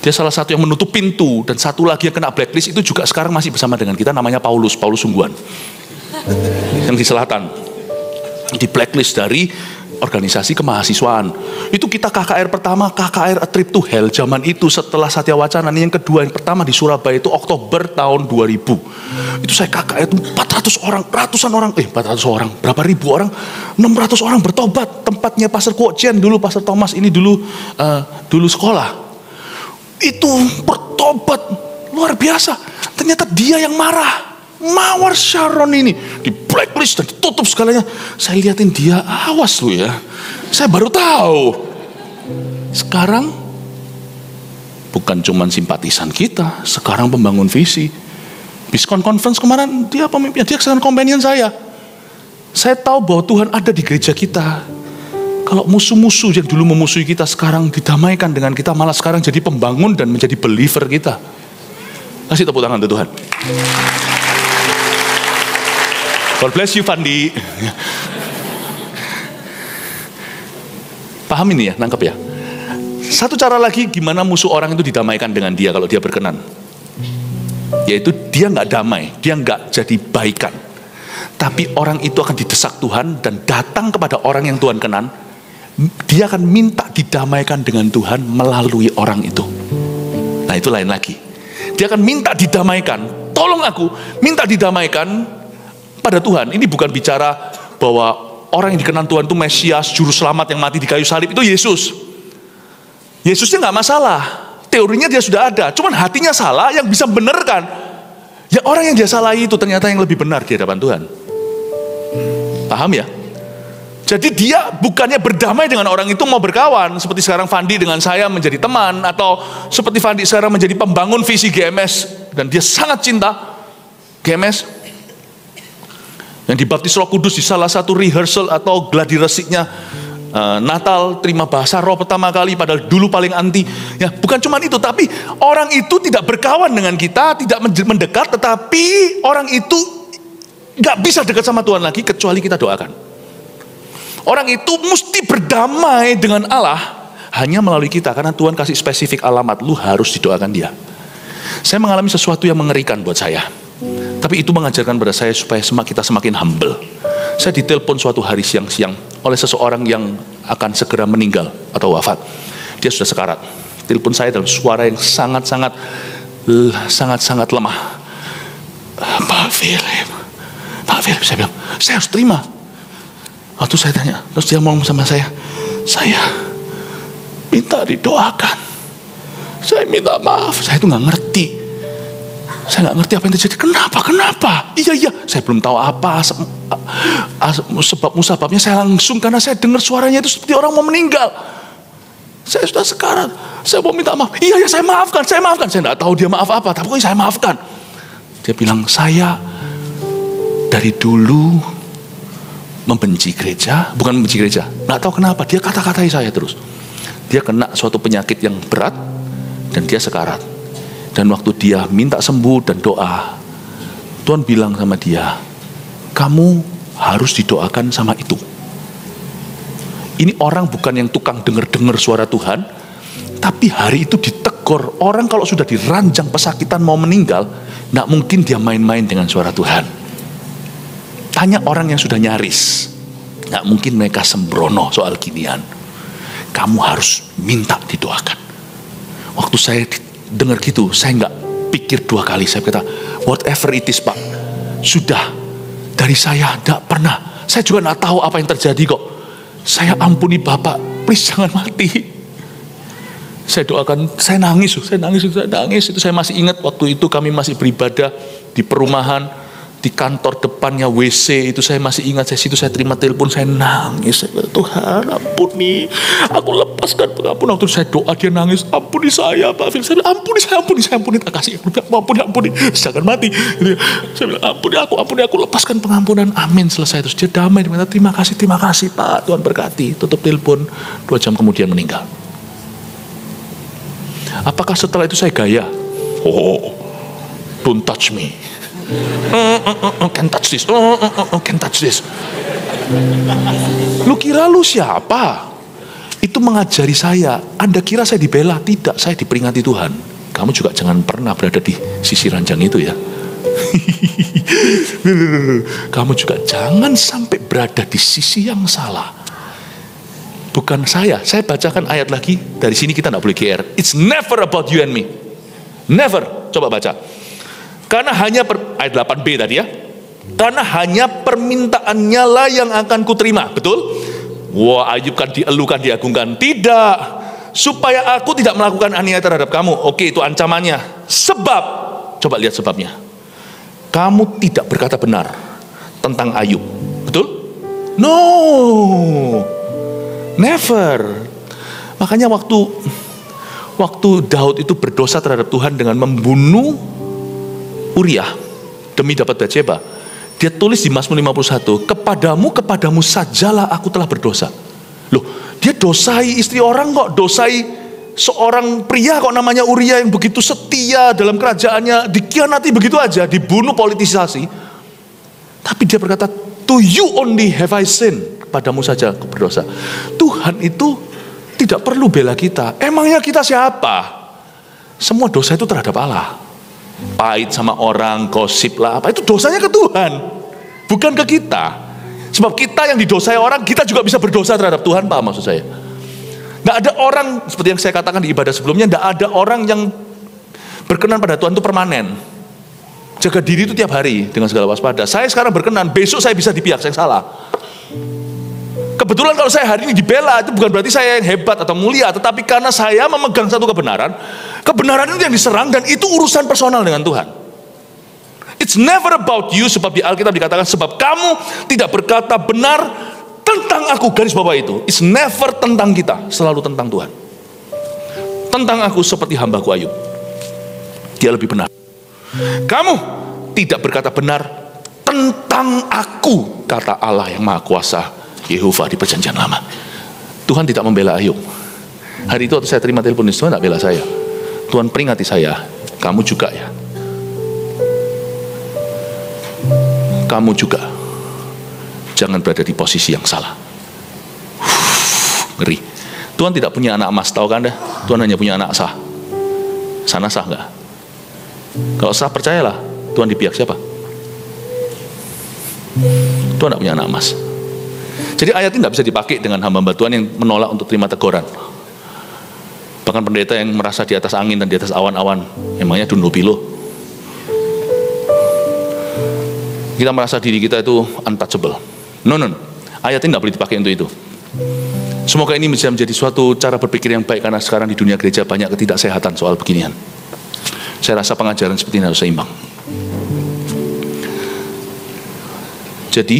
Dia salah satu yang menutup pintu. Dan satu lagi yang kena blacklist itu juga sekarang masih bersama dengan kita, namanya Paulus Sungguhan, yang di selatan, di blacklist dari organisasi kemahasiswaan. Itu kita KKR pertama, KKR A Trip to Hell zaman itu setelah Satya Wacana. Yang kedua, yang pertama di Surabaya itu Oktober tahun 2000. Itu saya KKR itu 400 orang, berapa ribu orang, 600 orang bertobat. Tempatnya Pastor Kuokcian dulu, Pastor Thomas ini dulu sekolah. Itu bertobat luar biasa. Ternyata dia yang marah. Mawar Sharon ini di blacklist dan ditutup segalanya. Saya liatin dia, awas lu ya. Saya baru tahu. Sekarang bukan cuman simpatisan kita, sekarang pembangun visi. Biskon Conference kemarin dia pemimpin, dia sekarang companion saya. Saya tahu bahwa Tuhan ada di gereja kita. Kalau musuh-musuh yang dulu memusuhi kita sekarang didamaikan dengan kita, malah sekarang jadi pembangun dan menjadi believer kita. Kasih tepuk tangan untuk Tuhan. God bless you Fandi. Paham ini ya, nangkep ya. Satu cara lagi gimana musuh orang itu didamaikan dengan dia kalau dia berkenan, yaitu dia nggak damai, dia nggak jadi baikan, tapi orang itu akan didesak Tuhan dan datang kepada orang yang Tuhan kenan. Dia akan minta didamaikan dengan Tuhan melalui orang itu. Nah itu lain lagi. Dia akan minta didamaikan. Tolong aku minta didamaikan pada Tuhan. Ini bukan bicara bahwa orang yang dikenan Tuhan itu Mesias, Juru Selamat yang mati di kayu salib, itu Yesus. Yesusnya nggak masalah, teorinya dia sudah ada, cuman hatinya salah. Yang bisa benerkan, ya orang yang dia salahi itu ternyata yang lebih benar di hadapan Tuhan. Paham ya? Jadi dia bukannya berdamai dengan orang itu, mau berkawan. Seperti sekarang Fandi dengan saya menjadi teman, atau seperti Fandi sekarang menjadi pembangun visi GMS, dan dia sangat cinta GMS. Yang dibaptis Roh Kudus di salah satu rehearsal atau gladi resiknya Natal, terima bahasa roh pertama kali, padahal dulu paling anti. Ya, bukan cuma itu, tapi orang itu tidak berkawan dengan kita, tidak mendekat, tetapi orang itu gak bisa dekat sama Tuhan lagi kecuali kita doakan. Orang itu mesti berdamai dengan Allah hanya melalui kita, karena Tuhan kasih spesifik alamat, lu harus didoakan dia. Saya mengalami sesuatu yang mengerikan buat saya, tapi itu mengajarkan pada saya supaya kita semakin humble. Saya ditelepon suatu hari siang-siang oleh seseorang yang akan segera meninggal atau wafat. Dia sudah sekarat. Telepon saya dalam suara yang sangat-sangat lemah. Pak Philip, saya bilang, saya harus terima. Waktu saya tanya, terus dia ngomong sama saya Saya minta didoakan. Saya minta maaf. Saya itu nggak ngerti. Saya nggak ngerti apa yang terjadi. Kenapa? Iya. Saya belum tahu apa sebab musababnya. Saya langsung, karena saya dengar suaranya itu seperti orang mau meninggal. Saya sudah sekarat. Saya mau minta maaf. Iya, saya maafkan. Saya nggak tahu dia maaf apa, tapi pokoknya saya maafkan. Dia bilang, saya dari dulu membenci gereja, bukan membenci gereja, nggak tahu kenapa dia kata-katai saya terus. Dia kena suatu penyakit yang berat dan dia sekarat. Dan waktu dia minta sembuh dan doa, Tuhan bilang sama dia, kamu harus didoakan sama itu. Ini orang bukan yang tukang dengar suara Tuhan, tapi hari itu ditegur. Orang kalau sudah diranjang pesakitan mau meninggal, nggak mungkin dia main-main dengan suara Tuhan. Tanya orang yang sudah nyaris, nggak mungkin mereka sembrono soal ginian. Kamu harus minta didoakan. Waktu saya dengar gitu, saya nggak pikir dua kali. Saya kata, whatever it is Pak, sudah dari saya nggak pernah. Saya juga nggak tahu apa yang terjadi kok. Saya ampuni Bapak, please jangan mati. Saya doakan, saya nangis. Itu saya masih ingat waktu itu kami masih beribadah di perumahan, di kantor depannya WC itu saya masih ingat. Saya terima telepon, saya nangis. Saya kata, Tuhan ampuni, aku lepaskan pengampunan. Waktu saya doa dia nangis, ampuni saya Pak Phil. Saya bilang, ampuni, tak kasih, ampuni, jangan mati. Saya bilang, ampuni aku, lepaskan pengampunan. Amin, selesai. Terus dia damai, dia bilang, terima kasih Pak, Tuhan berkati. Tutup telepon, 2 jam kemudian meninggal. Apakah setelah itu saya gaya? Don't touch me. Can't touch this. Lu kira lu siapa? Itu mengajari saya. Anda kira saya dibela? Tidak, saya diperingati Tuhan. Kamu juga jangan pernah berada di sisi ranjang itu ya. Kamu juga jangan sampai berada di sisi yang salah. Bukan saya bacakan ayat lagi. Dari sini kita tidak boleh GR. It's never about you and me. Never. Coba baca. Karena hanya ayat 8b tadi ya. Karena hanya permintaannya lah yang akan kuterima. Betul? Wah, Ayub kan dielukan, diagungkan. Tidak. Supaya aku tidak melakukan aniaya terhadap kamu. Oke, itu ancamannya. Sebab, coba lihat sebabnya. Kamu tidak berkata benar tentang Ayub. Betul? No. Never. Makanya waktu Daud itu berdosa terhadap Tuhan dengan membunuh Uriah demi dapat Batsheba, dia tulis di Mazmur 51, kepadamu sajalah aku telah berdosa. Loh, dia dosai istri orang kok, dosai seorang pria kok namanya Uriah yang begitu setia dalam kerajaannya, dikhianati begitu aja, dibunuh, politisasi. Tapi dia berkata, to you only have I sinned. Padamu saja aku berdosa. Tuhan itu tidak perlu bela kita. Emangnya kita siapa? Semua dosa itu terhadap Allah. Pahit sama orang, gosip lah apa, itu dosanya ke Tuhan, bukan ke kita. Sebab kita yang didosai orang, kita juga bisa berdosa terhadap Tuhan. Paham maksud saya? Nggak ada orang, seperti yang saya katakan di ibadah sebelumnya, nggak ada orang yang berkenan pada Tuhan itu permanen. Jaga diri itu tiap hari dengan segala waspada. Saya sekarang berkenan, besok saya bisa di pihak yang salah. Kebetulan kalau saya hari ini dibela, itu bukan berarti saya yang hebat atau mulia, tetapi karena saya memegang satu kebenaran itu yang diserang, dan itu urusan personal dengan Tuhan. It's never about you, sebab di Alkitab dikatakan, sebab kamu tidak berkata benar tentang aku, garis bawah itu. It's never tentang kita, selalu tentang Tuhan. Tentang aku seperti hambaku Ayub, dia lebih benar. Kamu tidak berkata benar tentang aku, kata Allah yang Maha Kuasa, Yehova di perjanjian lama. Tuhan tidak membela Ayub. Hari itu waktu saya terima telepon, Tuhan tidak bela saya. Tuhan peringati saya, kamu juga ya. Kamu juga jangan berada di posisi yang salah. Ngeri. Tuhan tidak punya anak emas, tahu kan dah? Tuhan hanya punya anak sah. Sana sah enggak? Kalau sah, percayalah, Tuhan di pihak siapa? Tuhan tidak punya anak emas. Jadi ayat ini tidak bisa dipakai dengan hamba-hamba Tuhan yang menolak untuk terima teguran. Bahkan pendeta yang merasa di atas angin dan di atas awan-awan, emangnya dunlopilo. Kita merasa diri kita itu untouchable. No. Ayat ini tidak boleh dipakai untuk itu. Semoga ini bisa menjadi suatu cara berpikir yang baik, karena sekarang di dunia gereja banyak ketidaksehatan soal beginian. Saya rasa pengajaran seperti ini harus seimbang. Jadi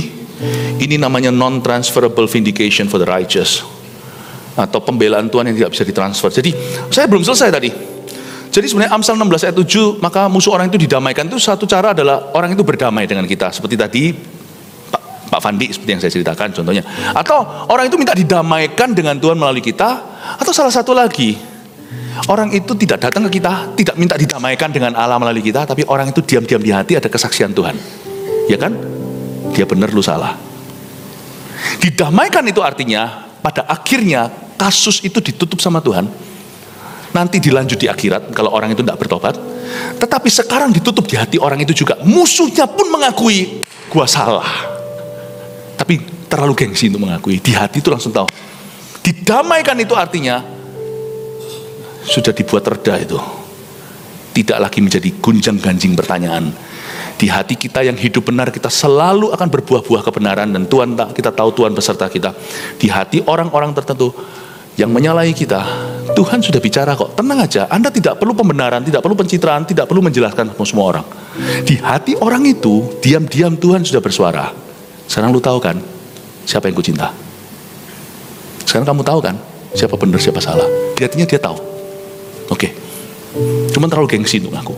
ini namanya non-transferable vindication for the righteous, atau pembelaan Tuhan yang tidak bisa ditransfer. Jadi saya belum selesai tadi. Jadi sebenarnya Amsal 16 ayat 7, maka musuh orang itu didamaikan, itu satu cara adalah orang itu berdamai dengan kita. Seperti tadi Pak Fandi, seperti yang saya ceritakan contohnya. Atau orang itu minta didamaikan dengan Tuhan melalui kita. Atau salah satu lagi, orang itu tidak datang ke kita, tidak minta didamaikan dengan Allah melalui kita, tapi orang itu diam-diam di hati ada kesaksian Tuhan. Ya kan? Dia benar, lu salah. Didamaikan itu artinya pada akhirnya kasus itu ditutup sama Tuhan. Nanti dilanjut di akhirat kalau orang itu tidak bertobat. Tetapi sekarang ditutup di hati orang itu juga. Musuhnya pun mengakui, gua salah. Tapi terlalu gengsi untuk mengakui. Di hati itu langsung tahu. Didamaikan itu artinya sudah dibuat reda itu. Tidak lagi menjadi gunjang-ganjing pertanyaan. Di hati kita yang hidup benar, kita selalu akan berbuah-buah kebenaran. Dan Tuhan, kita tahu Tuhan beserta kita. Di hati orang-orang tertentu yang menyalahi kita, Tuhan sudah bicara kok. Tenang aja, Anda tidak perlu pembenaran, tidak perlu pencitraan, tidak perlu menjelaskan semua orang. Di hati orang itu, diam-diam Tuhan sudah bersuara. Sekarang lu tahu kan siapa yang ku cinta? Sekarang kamu tahu kan siapa benar, siapa salah? Di hatinya dia tahu. Oke. Cuman terlalu gengsi untuk ngaku.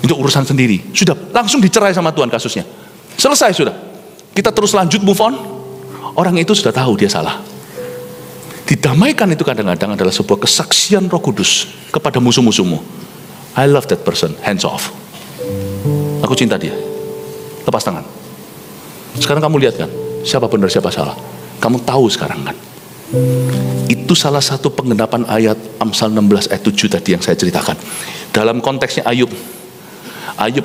Itu urusan sendiri. Sudah langsung dicerai sama Tuhan kasusnya. Selesai sudah. Kita terus lanjut move on. Orang itu sudah tahu dia salah. Didamaikan itu kadang-kadang adalah sebuah kesaksian Roh Kudus kepada musuh-musuhmu. I love that person, hands off. Aku cinta dia. Lepas tangan. Sekarang kamu lihat kan, siapa benar, siapa salah. Kamu tahu sekarang kan. Itu salah satu penggenapan ayat Amsal 16 ayat 7 tadi yang saya ceritakan. Dalam konteksnya Ayub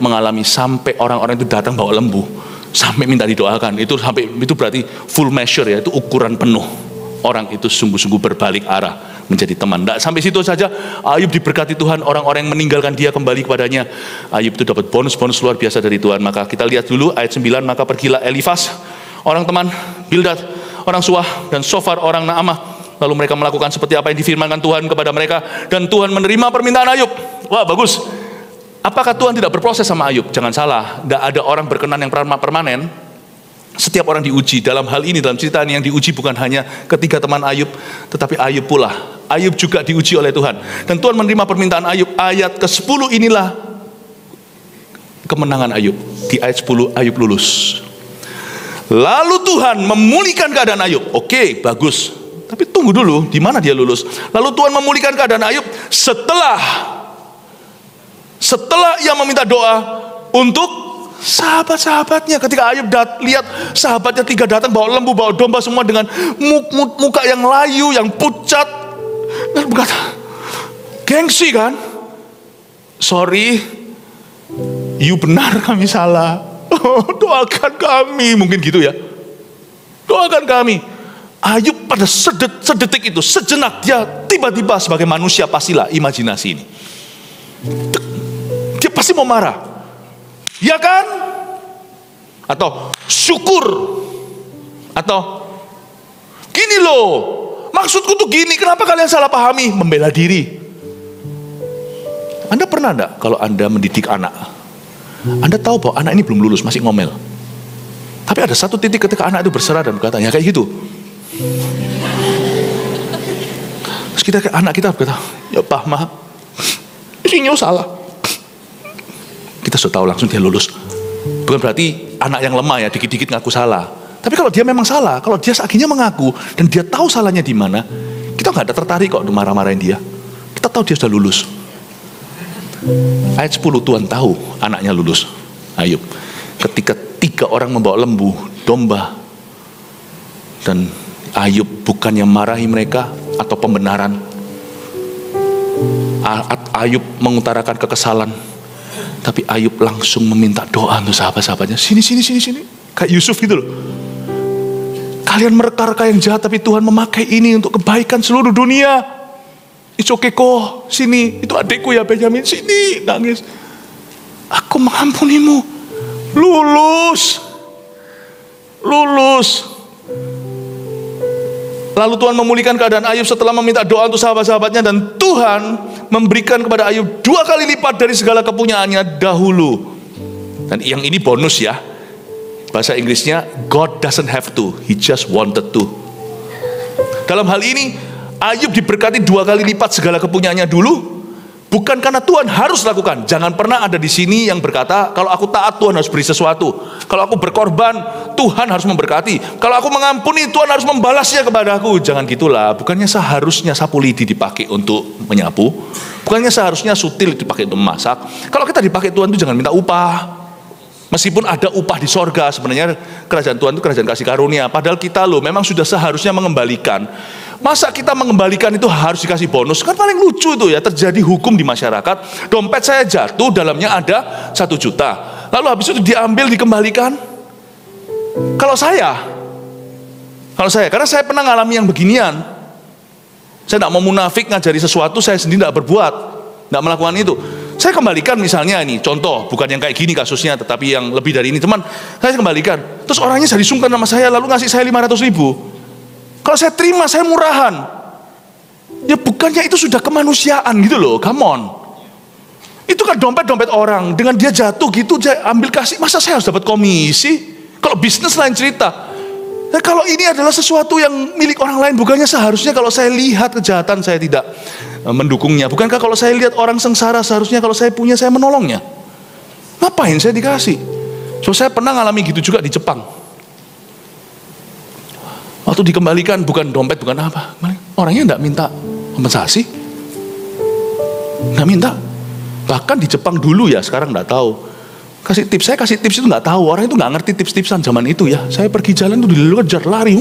mengalami sampai orang-orang itu datang bawa lembu, sampai minta didoakan. Itu berarti full measure ya, itu ukuran penuh. Orang itu sungguh-sungguh berbalik arah menjadi teman. Tidak sampai situ saja, Ayub diberkati Tuhan, orang-orang yang meninggalkan dia kembali kepadanya. Ayub itu dapat bonus-bonus luar biasa dari Tuhan. Maka kita lihat dulu ayat 9, maka pergilah Elifas, orang teman, Bildad, orang Suah, dan Sofar, orang Naamah. Lalu mereka melakukan seperti apa yang difirmankan Tuhan kepada mereka, dan Tuhan menerima permintaan Ayub. Wah, bagus. Apakah Tuhan tidak berproses sama Ayub? Jangan salah, tidak ada orang berkenan yang permanen. Setiap orang diuji. Dalam hal ini, dalam cerita ini yang diuji bukan hanya ketiga teman Ayub, tetapi Ayub pula. Ayub juga diuji oleh Tuhan. Dan Tuhan menerima permintaan Ayub. Ayat ke-10 inilah kemenangan Ayub. Di ayat 10 Ayub lulus. Lalu Tuhan memulihkan keadaan Ayub. Oke, bagus. Tapi tunggu dulu, di mana dia lulus? Lalu Tuhan memulihkan keadaan Ayub setelah ia meminta doa untuk sahabat-sahabatnya. Ketika Ayub lihat sahabatnya 3 datang bawa lembu, bawa domba, semua dengan muka yang layu, yang pucat, dan berkata, gengsi kan? Sorry, you benar, kami salah. Doakan kami, mungkin gitu ya. Doakan kami. Ayub pada sedetik itu, sejenak, dia tiba-tiba sebagai manusia pastilah imajinasi ini. Dia pasti mau marah. Ya kan? Atau syukur. Atau gini loh, maksudku tuh gini, kenapa kalian salah pahami? Membela diri. Anda pernah enggak kalau Anda mendidik anak, Anda tahu bahwa anak ini belum lulus, masih ngomel. Tapi ada satu titik ketika anak itu berserah dan berkata, ya kayak gitu. Terus anak kita berkata, ya Pak Ma, ini salah. Kita sudah tahu langsung dia lulus. Bukan berarti anak yang lemah ya, dikit-dikit ngaku salah. Tapi kalau dia memang salah, kalau dia akhirnya mengaku dan dia tahu salahnya di mana, kita nggak ada tertarik kok untuk marah-marahin dia. Kita tahu dia sudah lulus. Ayat 10, Tuhan tahu anaknya lulus, Ayub. Ketika 3 orang membawa lembu, domba, dan Ayub bukannya marahi mereka atau pembenaran, Ayub mengutarakan kekesalan. Tapi Ayub langsung meminta doa untuk sahabat-sahabatnya. Sini. Kayak Yusuf gitu loh. Kalian mereka-reka yang jahat, tapi Tuhan memakai ini untuk kebaikan seluruh dunia. It's okay kok. Sini, itu adikku ya Benyamin. Sini, nangis. Aku mengampunimu. Lulus. Lalu Tuhan memulihkan keadaan Ayub setelah meminta doa untuk sahabat-sahabatnya, dan Tuhan memberikan kepada Ayub 2 kali lipat dari segala kepunyaannya dahulu. Dan yang ini bonus ya. Bahasa Inggrisnya, God doesn't have to, He just wanted to. Dalam hal ini, Ayub diberkati 2 kali lipat segala kepunyaannya dulu, bukan karena Tuhan harus lakukan. Jangan pernah ada di sini yang berkata, kalau aku taat Tuhan harus beri sesuatu. Kalau aku berkorban, Tuhan harus memberkati. Kalau aku mengampuni, Tuhan harus membalasnya kepadaku. Jangan gitulah. Bukannya seharusnya sapu lidi dipakai untuk menyapu? Bukannya seharusnya sutil dipakai untuk memasak? Kalau kita dipakai Tuhan itu jangan minta upah. Meskipun ada upah di sorga, sebenarnya kerajaan Tuhan itu kerajaan kasih karunia. Padahal kita loh memang sudah seharusnya mengembalikan. Masa kita mengembalikan itu harus dikasih bonus? Kan paling lucu itu ya, terjadi hukum di masyarakat. Dompet saya jatuh, dalamnya ada 1 juta. Lalu habis itu diambil, dikembalikan. Kalau saya, karena saya pernah ngalami yang beginian. Saya tidak mau munafik ngajari sesuatu, saya sendiri tidak berbuat, tidak melakukan itu. Saya kembalikan misalnya ini, contoh, bukan yang kayak gini kasusnya, tetapi yang lebih dari ini, teman, saya kembalikan. Terus orangnya jadi sungkan sama saya, lalu ngasih saya 500 ribu. Kalau saya terima, saya murahan. Ya bukannya itu sudah kemanusiaan gitu loh, come on. Itu kan dompet-dompet orang, dengan dia jatuh gitu, saya ambil kasih, masa saya harus dapat komisi? Kalau bisnis lain cerita. Nah, kalau ini adalah sesuatu yang milik orang lain, bukannya seharusnya kalau saya lihat kejahatan saya tidak mendukungnya? Bukankah kalau saya lihat orang sengsara, seharusnya kalau saya punya, saya menolongnya? Ngapain saya dikasih? So, saya pernah ngalami gitu juga di Jepang. Waktu dikembalikan, bukan dompet, bukan apa, orangnya tidak minta kompensasi, tidak minta. Bahkan di Jepang dulu ya, sekarang tidak tahu. Saya kasih tips itu nggak tahu, orang itu nggak ngerti tips-tipsan zaman itu ya. Saya pergi jalan tuh dikejar lari.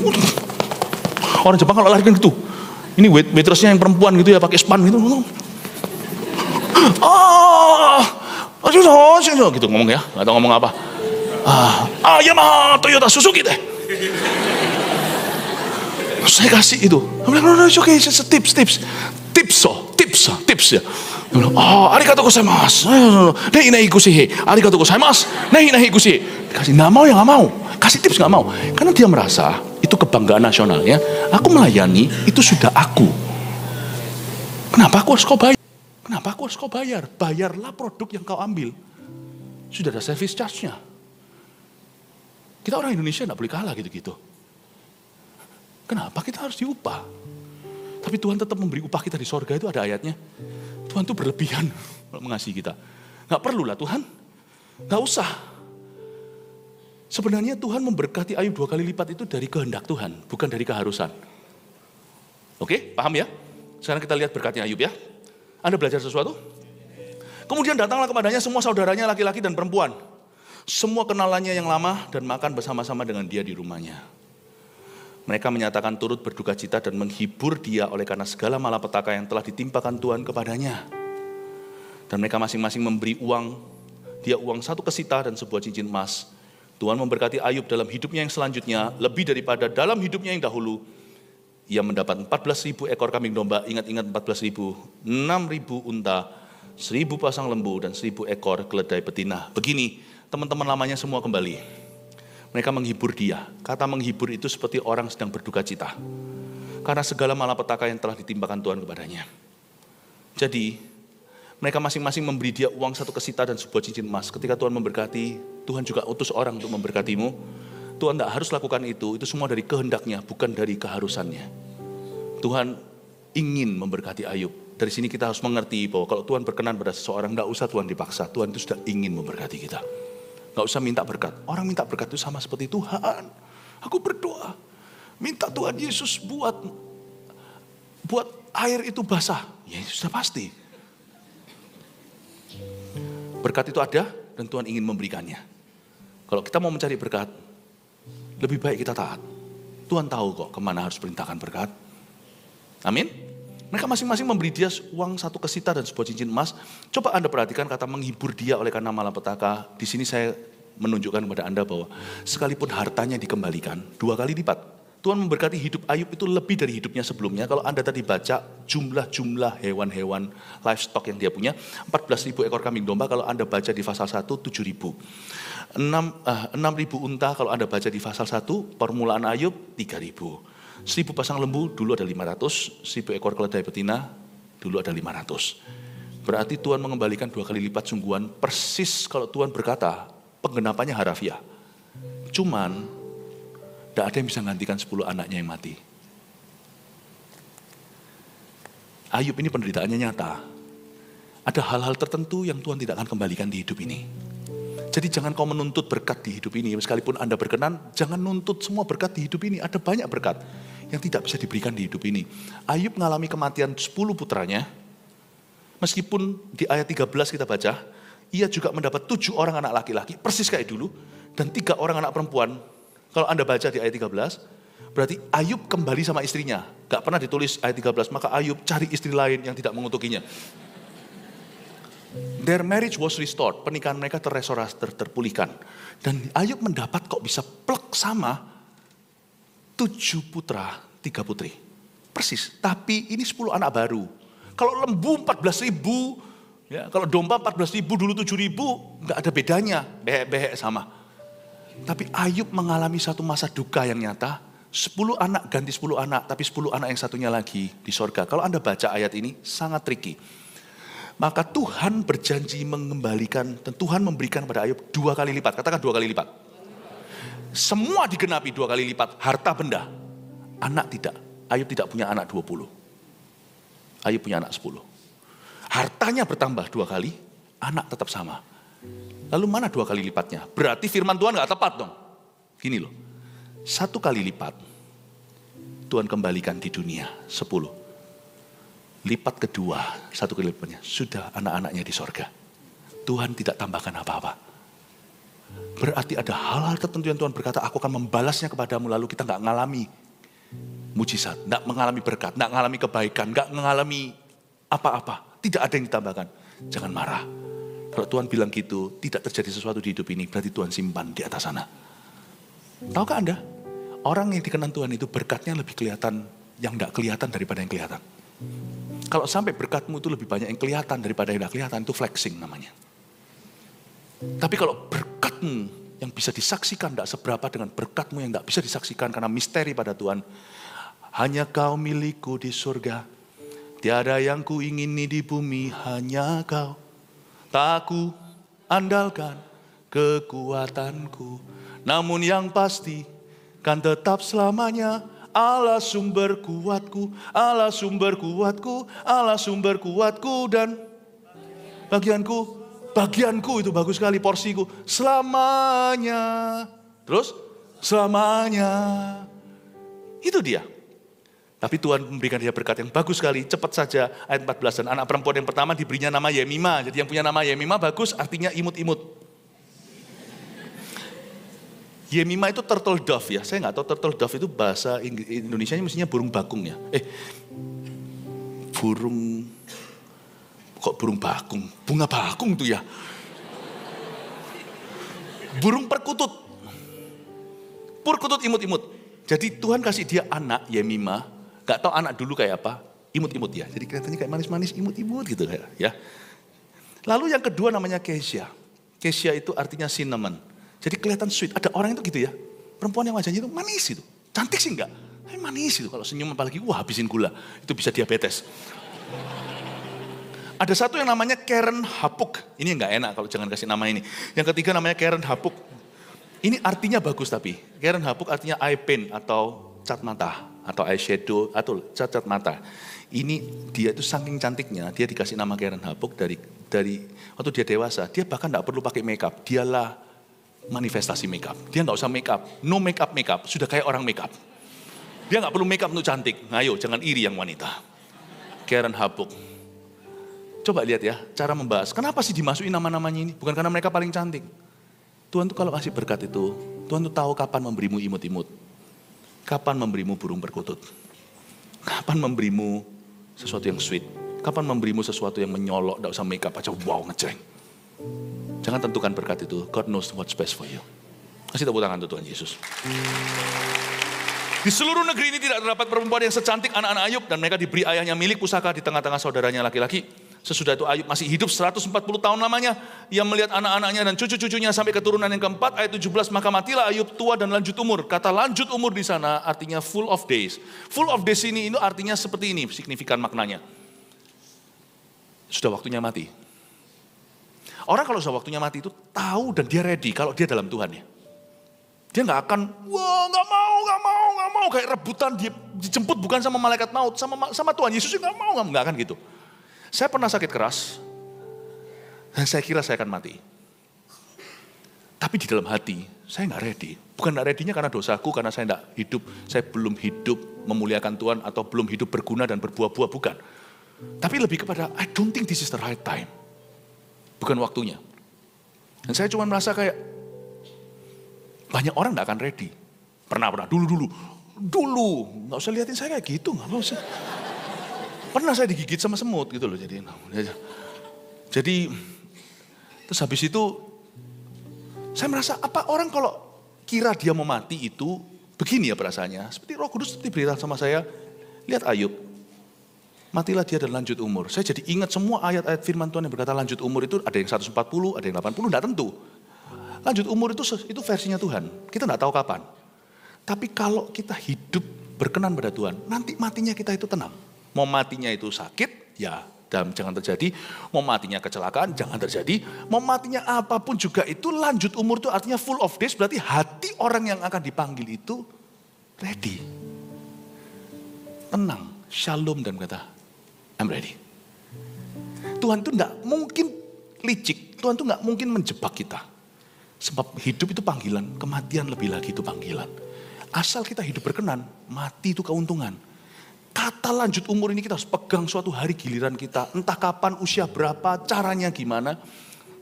Orang Jepang kalau lari kan gitu. Ini waitressnya yang perempuan gitu ya, pakai span gitu. Gitu ngomong ya, nggak tahu ngomong apa. Yamaha Toyota Suzuki deh. Saya kasih itu. Oke, tips ya. Arigatou gozaimasu. Nei ikushi. Arigatou gozaimasu. Nei ikushi. Kasih nggak mau ya nggak mau. Kasih tips nggak mau. Karena dia merasa itu kebanggaan nasionalnya. Aku melayani itu sudah aku. Kenapa aku harus kau bayar? Kenapa aku harus kau bayar? Bayarlah produk yang kau ambil. Sudah ada service charge-nya. Kita orang Indonesia nggak boleh kalah gitu-gitu. Kenapa kita harus diupah? Tapi Tuhan tetap memberi upah kita di sorga, itu ada ayatnya. Tuhan itu berlebihan mengasihi kita. Gak perlu lah Tuhan, gak usah. Sebenarnya Tuhan memberkati Ayub 2 kali lipat itu dari kehendak Tuhan, bukan dari keharusan. Oke, paham ya? Sekarang kita lihat berkatnya Ayub ya. Anda belajar sesuatu? Kemudian datanglah kepadanya semua saudaranya laki-laki dan perempuan. Semua kenalannya yang lama dan makan bersama-sama dengan dia di rumahnya. Mereka menyatakan turut berduka cita dan menghibur dia oleh karena segala malapetaka yang telah ditimpakan Tuhan kepadanya. Dan mereka masing-masing memberi dia uang 1 kesita dan sebuah cincin emas. Tuhan memberkati Ayub dalam hidupnya yang selanjutnya, lebih daripada dalam hidupnya yang dahulu. Ia mendapat 14.000 ekor kambing domba, ingat-ingat 14.000, 6.000 unta, 1.000 pasang lembu, dan 1.000 ekor keledai betina. Begini, teman-teman lamanya semua kembali. Mereka menghibur dia. Kata menghibur itu seperti orang sedang berduka cita. Karena segala malapetaka yang telah ditimpakan Tuhan kepadanya. Jadi, mereka masing-masing memberi dia uang 1 kesita dan sebuah cincin emas. Ketika Tuhan memberkati, Tuhan juga utus orang untuk memberkatimu. Tuhan tidak harus lakukan itu semua dari kehendaknya, bukan dari keharusannya. Tuhan ingin memberkati Ayub. Dari sini kita harus mengerti bahwa kalau Tuhan berkenan pada seseorang, tidak usah Tuhan dipaksa. Tuhan itu sudah ingin memberkati kita. Gak usah minta berkat. Orang minta berkat itu sama seperti Tuhan. Aku berdoa, minta Tuhan Yesus buat air itu basah. Ya sudah pasti. Berkat itu ada dan Tuhan ingin memberikannya. Kalau kita mau mencari berkat, lebih baik kita taat. Tuhan tahu kok kemana harus perintahkan berkat. Amin. Mereka masing-masing memberi dia uang 1 kesita dan sebuah cincin emas. Coba Anda perhatikan kata menghibur dia oleh karena malapetaka. Di sini saya menunjukkan kepada Anda bahwa sekalipun hartanya dikembalikan 2 kali lipat. Tuhan memberkati hidup Ayub itu lebih dari hidupnya sebelumnya. Kalau Anda tadi baca jumlah hewan-hewan livestock yang dia punya, 14.000 ekor kambing domba. Kalau Anda baca di pasal 1, 7.000. 6.000 unta kalau Anda baca di pasal 1, permulaan Ayub 3.000. 1000 pasang lembu, dulu ada 500. 1000 ekor keledai betina, dulu ada 500. Berarti Tuhan mengembalikan 2 kali lipat sungguhan, persis kalau Tuhan berkata, penggenapannya harafiah. Cuman, tidak ada yang bisa menggantikan 10 anaknya yang mati. Ayub ini penderitaannya nyata. Ada hal-hal tertentu yang Tuhan tidak akan kembalikan di hidup ini. Jadi jangan kau menuntut berkat di hidup ini. Sekalipun Anda berkenan, jangan nuntut semua berkat di hidup ini. Ada banyak berkat yang tidak bisa diberikan di hidup ini. Ayub mengalami kematian 10 putranya. Meskipun di ayat 13 kita baca, ia juga mendapat 7 orang anak laki-laki, persis kayak dulu. Dan 3 orang anak perempuan. Kalau Anda baca di ayat 13, berarti Ayub kembali sama istrinya. Gak pernah ditulis ayat 13, maka Ayub cari istri lain yang tidak mengutukinya. Their marriage was restored, pernikahan mereka terpulihkan. Dan Ayub mendapat kok bisa plek sama 7 putra, 3 putri. Persis, tapi ini 10 anak baru. Kalau lembu 14.000, ya, kalau domba 14.000, dulu 7.000, nggak ada bedanya, behek-behek sama. Tapi Ayub mengalami satu masa duka yang nyata, 10 anak ganti 10 anak, tapi 10 anak yang satunya lagi di sorga. Kalau Anda baca ayat ini, sangat tricky. Maka Tuhan berjanji mengembalikan, dan Tuhan memberikan kepada Ayub 2 kali lipat. Katakan 2 kali lipat. Semua digenapi 2 kali lipat, harta benda. Anak tidak. Ayub tidak punya anak 20. Ayub punya anak 10. Hartanya bertambah 2 kali, anak tetap sama. Lalu mana 2 kali lipatnya? Berarti firman Tuhan gak tepat dong. Gini loh, 1 kali lipat, Tuhan kembalikan di dunia, 10. Lipat kedua, 1 kali lipatnya, sudah anak-anaknya di sorga. Tuhan tidak tambahkan apa-apa. Berarti ada hal-hal tertentu yang Tuhan berkata, aku akan membalasnya kepadamu, lalu kita gak mengalami mujizat, gak mengalami berkat, gak mengalami kebaikan, gak mengalami apa-apa. Tidak ada yang ditambahkan. Jangan marah. Kalau Tuhan bilang gitu, tidak terjadi sesuatu di hidup ini, berarti Tuhan simpan di atas sana. Tahukah Anda? Orang yang dikenan Tuhan itu berkatnya lebih kelihatan, yang gak kelihatan daripada yang kelihatan. Kalau sampai berkatmu itu lebih banyak yang kelihatan daripada yang tidak kelihatan, itu flexing namanya. Tapi kalau berkatmu yang bisa disaksikan tidak seberapa dengan berkatmu yang tidak bisa disaksikan karena misteri pada Tuhan. Hanya kau milikku di surga, tiada yang ku ingini di bumi, hanya kau. Tak ku andalkan kekuatanku, namun yang pasti kan tetap selamanya. Allah sumber kuatku, Allah sumber kuatku, Allah sumber kuatku dan bagianku. Bagianku itu bagus sekali, porsiku selamanya. Terus selamanya. Itu dia. Tapi Tuhan memberikan dia berkat yang bagus sekali. Cepat saja ayat 14. Dan anak perempuan yang pertama diberinya nama Yemima. Jadi yang punya nama Yemima bagus, artinya imut-imut. Yemima itu turtle dove ya. Saya nggak tahu turtle dove itu bahasa Indonesianya mestinya burung bakung ya. Burung, kok burung bakung? Bunga bakung tuh ya. Burung perkutut. Perkutut imut-imut. Jadi Tuhan kasih dia anak Yemima. Gak tahu anak dulu kayak apa. Imut-imut ya. Jadi kelihatannya kayak manis-manis imut-imut gitu ya. Lalu yang kedua namanya Kesia. Kesia itu artinya cinnamon. Jadi kelihatan sweet. Ada orang itu gitu ya. Perempuan yang wajahnya itu manis itu. Cantik sih enggak. Tapi manis itu. Kalau senyum apalagi, wah habisin gula. Itu bisa diabetes. Ada satu yang namanya Karen Hapuk. Ini enggak enak kalau jangan kasih nama ini. Yang ketiga namanya Karen Hapuk. Ini artinya bagus tapi. Karen Hapuk artinya eye paint atau cat mata. Atau eyeshadow atau cat mata. Ini dia itu saking cantiknya. Dia dikasih nama Karen Hapuk dari waktu dia dewasa. Dia bahkan enggak perlu pakai makeup. Dialah manifestasi makeup. Dia nggak usah makeup, no makeup, sudah kayak orang makeup. Dia nggak perlu makeup untuk cantik. Ayo, jangan iri yang wanita. Karen Hapuk. Coba lihat ya, cara membahas. Kenapa sih dimasukin nama-namanya ini? Bukan karena mereka paling cantik. Tuhan tuh kalau kasih berkat itu, Tuhan tuh tahu kapan memberimu imut-imut, kapan memberimu burung perkutut, kapan memberimu sesuatu yang sweet, kapan memberimu sesuatu yang menyolok, nggak usah makeup aja, wow ngejreng. Jangan tentukan berkat itu. God knows what's best for you. Kasih tepuk tangan untuk Tuhan Yesus. Di seluruh negeri ini tidak terdapat perempuan yang secantik anak-anak Ayub. Dan mereka diberi ayahnya milik pusaka di tengah-tengah saudaranya laki-laki. Sesudah itu Ayub masih hidup 140 tahun lamanya. Ia melihat anak-anaknya dan cucu-cucunya sampai keturunan yang keempat. Ayat 17, maka matilah Ayub tua dan lanjut umur. Kata lanjut umur di sana artinya full of days. Full of days ini artinya seperti ini, signifikan maknanya. Sudah waktunya mati. Orang kalau sudah waktunya mati itu tahu dan dia ready kalau dia dalam Tuhan ya. Dia nggak akan, wah nggak mau, kayak rebutan dia dijemput bukan sama malaikat maut, sama Tuhan Yesus nggak akan gitu. Saya pernah sakit keras, dan saya kira saya akan mati. Tapi di dalam hati, saya nggak ready. Bukan nggak ready-nya karena dosaku, karena saya nggak hidup, saya belum hidup memuliakan Tuhan, atau belum hidup berguna dan berbuah-buah, bukan. Tapi lebih kepada, I don't think this is the right time. Bukan waktunya. Dan saya cuma merasa kayak, banyak orang nggak akan ready. Pernah, dulu, nggak usah liatin saya kayak gitu, nggak usah. Pernah saya digigit sama semut gitu loh, jadi terus habis itu saya merasa apa orang kalau kira dia mau mati itu begini ya perasaannya, seperti Roh Kudus seperti beritahu sama saya, lihat Ayub, matilah dia dan lanjut umur. Saya jadi ingat semua ayat-ayat firman Tuhan yang berkata lanjut umur itu ada yang 140, ada yang 80, tidak tentu. Lanjut umur itu versinya Tuhan, kita tidak tahu kapan. Tapi kalau kita hidup berkenan pada Tuhan, nanti matinya kita itu tenang. Mau matinya itu sakit, ya jangan terjadi. Mau matinya kecelakaan, jangan terjadi. Mau matinya apapun juga itu lanjut umur itu artinya full of days. Berarti hati orang yang akan dipanggil itu ready. Tenang, shalom dan kata, I'm ready. Tuhan itu enggak mungkin licik. Tuhan itu enggak mungkin menjebak kita. Sebab hidup itu panggilan, kematian lebih lagi itu panggilan. Asal kita hidup berkenan, mati itu keuntungan. Kata lanjut umur ini kita harus pegang suatu hari giliran kita. Entah kapan, usia berapa, caranya gimana.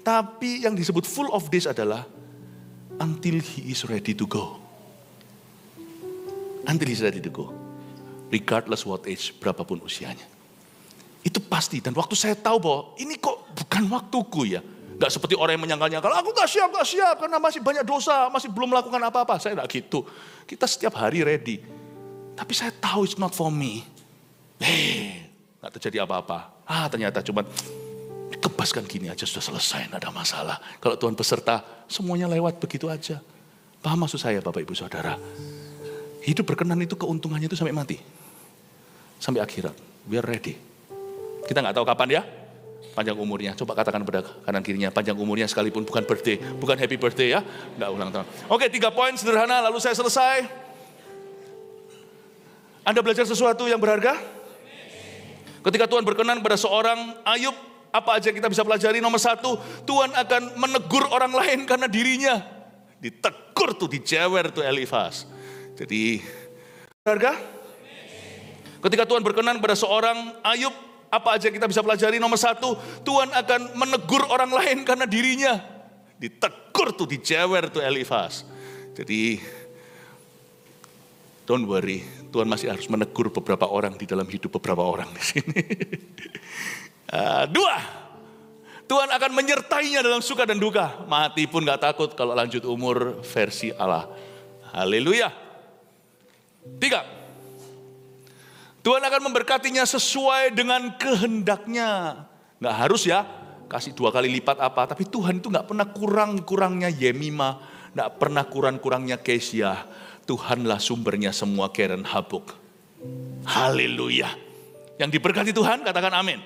Tapi yang disebut full of days adalah until he is ready to go. Until he is ready to go. Regardless what age, berapapun usianya. Itu pasti. Dan waktu saya tahu bahwa ini kok bukan waktuku ya. Gak seperti orang yang menyangkal-nyangkal, aku gak siap karena masih banyak dosa, masih belum melakukan apa-apa. Saya gak gitu. Kita setiap hari ready. Tapi saya tahu it's not for me. Gak terjadi apa-apa. Ternyata cuma dikebaskan gini aja sudah selesai, gak ada masalah. Kalau Tuhan beserta, semuanya lewat begitu aja. Paham maksud saya Bapak Ibu Saudara? Hidup berkenan itu keuntungannya itu sampai mati. Sampai akhirat. We are ready. Kita gak tahu kapan ya. Panjang umurnya, coba katakan pada kanan kirinya, panjang umurnya sekalipun bukan birthday, bukan happy birthday ya, enggak ulang tahun. Oke, 3 poin sederhana, lalu saya selesai. Anda belajar sesuatu yang berharga? Ketika Tuhan berkenan pada seorang Ayub, apa aja kita bisa pelajari? Nomor 1, Tuhan akan menegur orang lain karena dirinya. Ditegur tuh, dijewer tuh Elifaz. Jadi, berharga? Ketika Tuhan berkenan pada seorang Ayub, apa aja kita bisa pelajari? Nomor 1, Tuhan akan menegur orang lain karena dirinya. Ditegur tuh, dijewer tuh Elifaz. Jadi, don't worry, Tuhan masih harus menegur beberapa orang di dalam hidup beberapa orang di sini. 2, Tuhan akan menyertainya dalam suka dan duka. Mati pun gak takut kalau lanjut umur versi Allah. Haleluya. 3, Tuhan akan memberkatinya sesuai dengan kehendaknya. Gak harus ya, kasih 2 kali lipat apa. Tapi Tuhan itu gak pernah kurang-kurangnya Yemima. Gak pernah kurang-kurangnya Kesia. Tuhanlah sumbernya semua Karen Habuk. Haleluya. Yang diberkati Tuhan, katakan amin.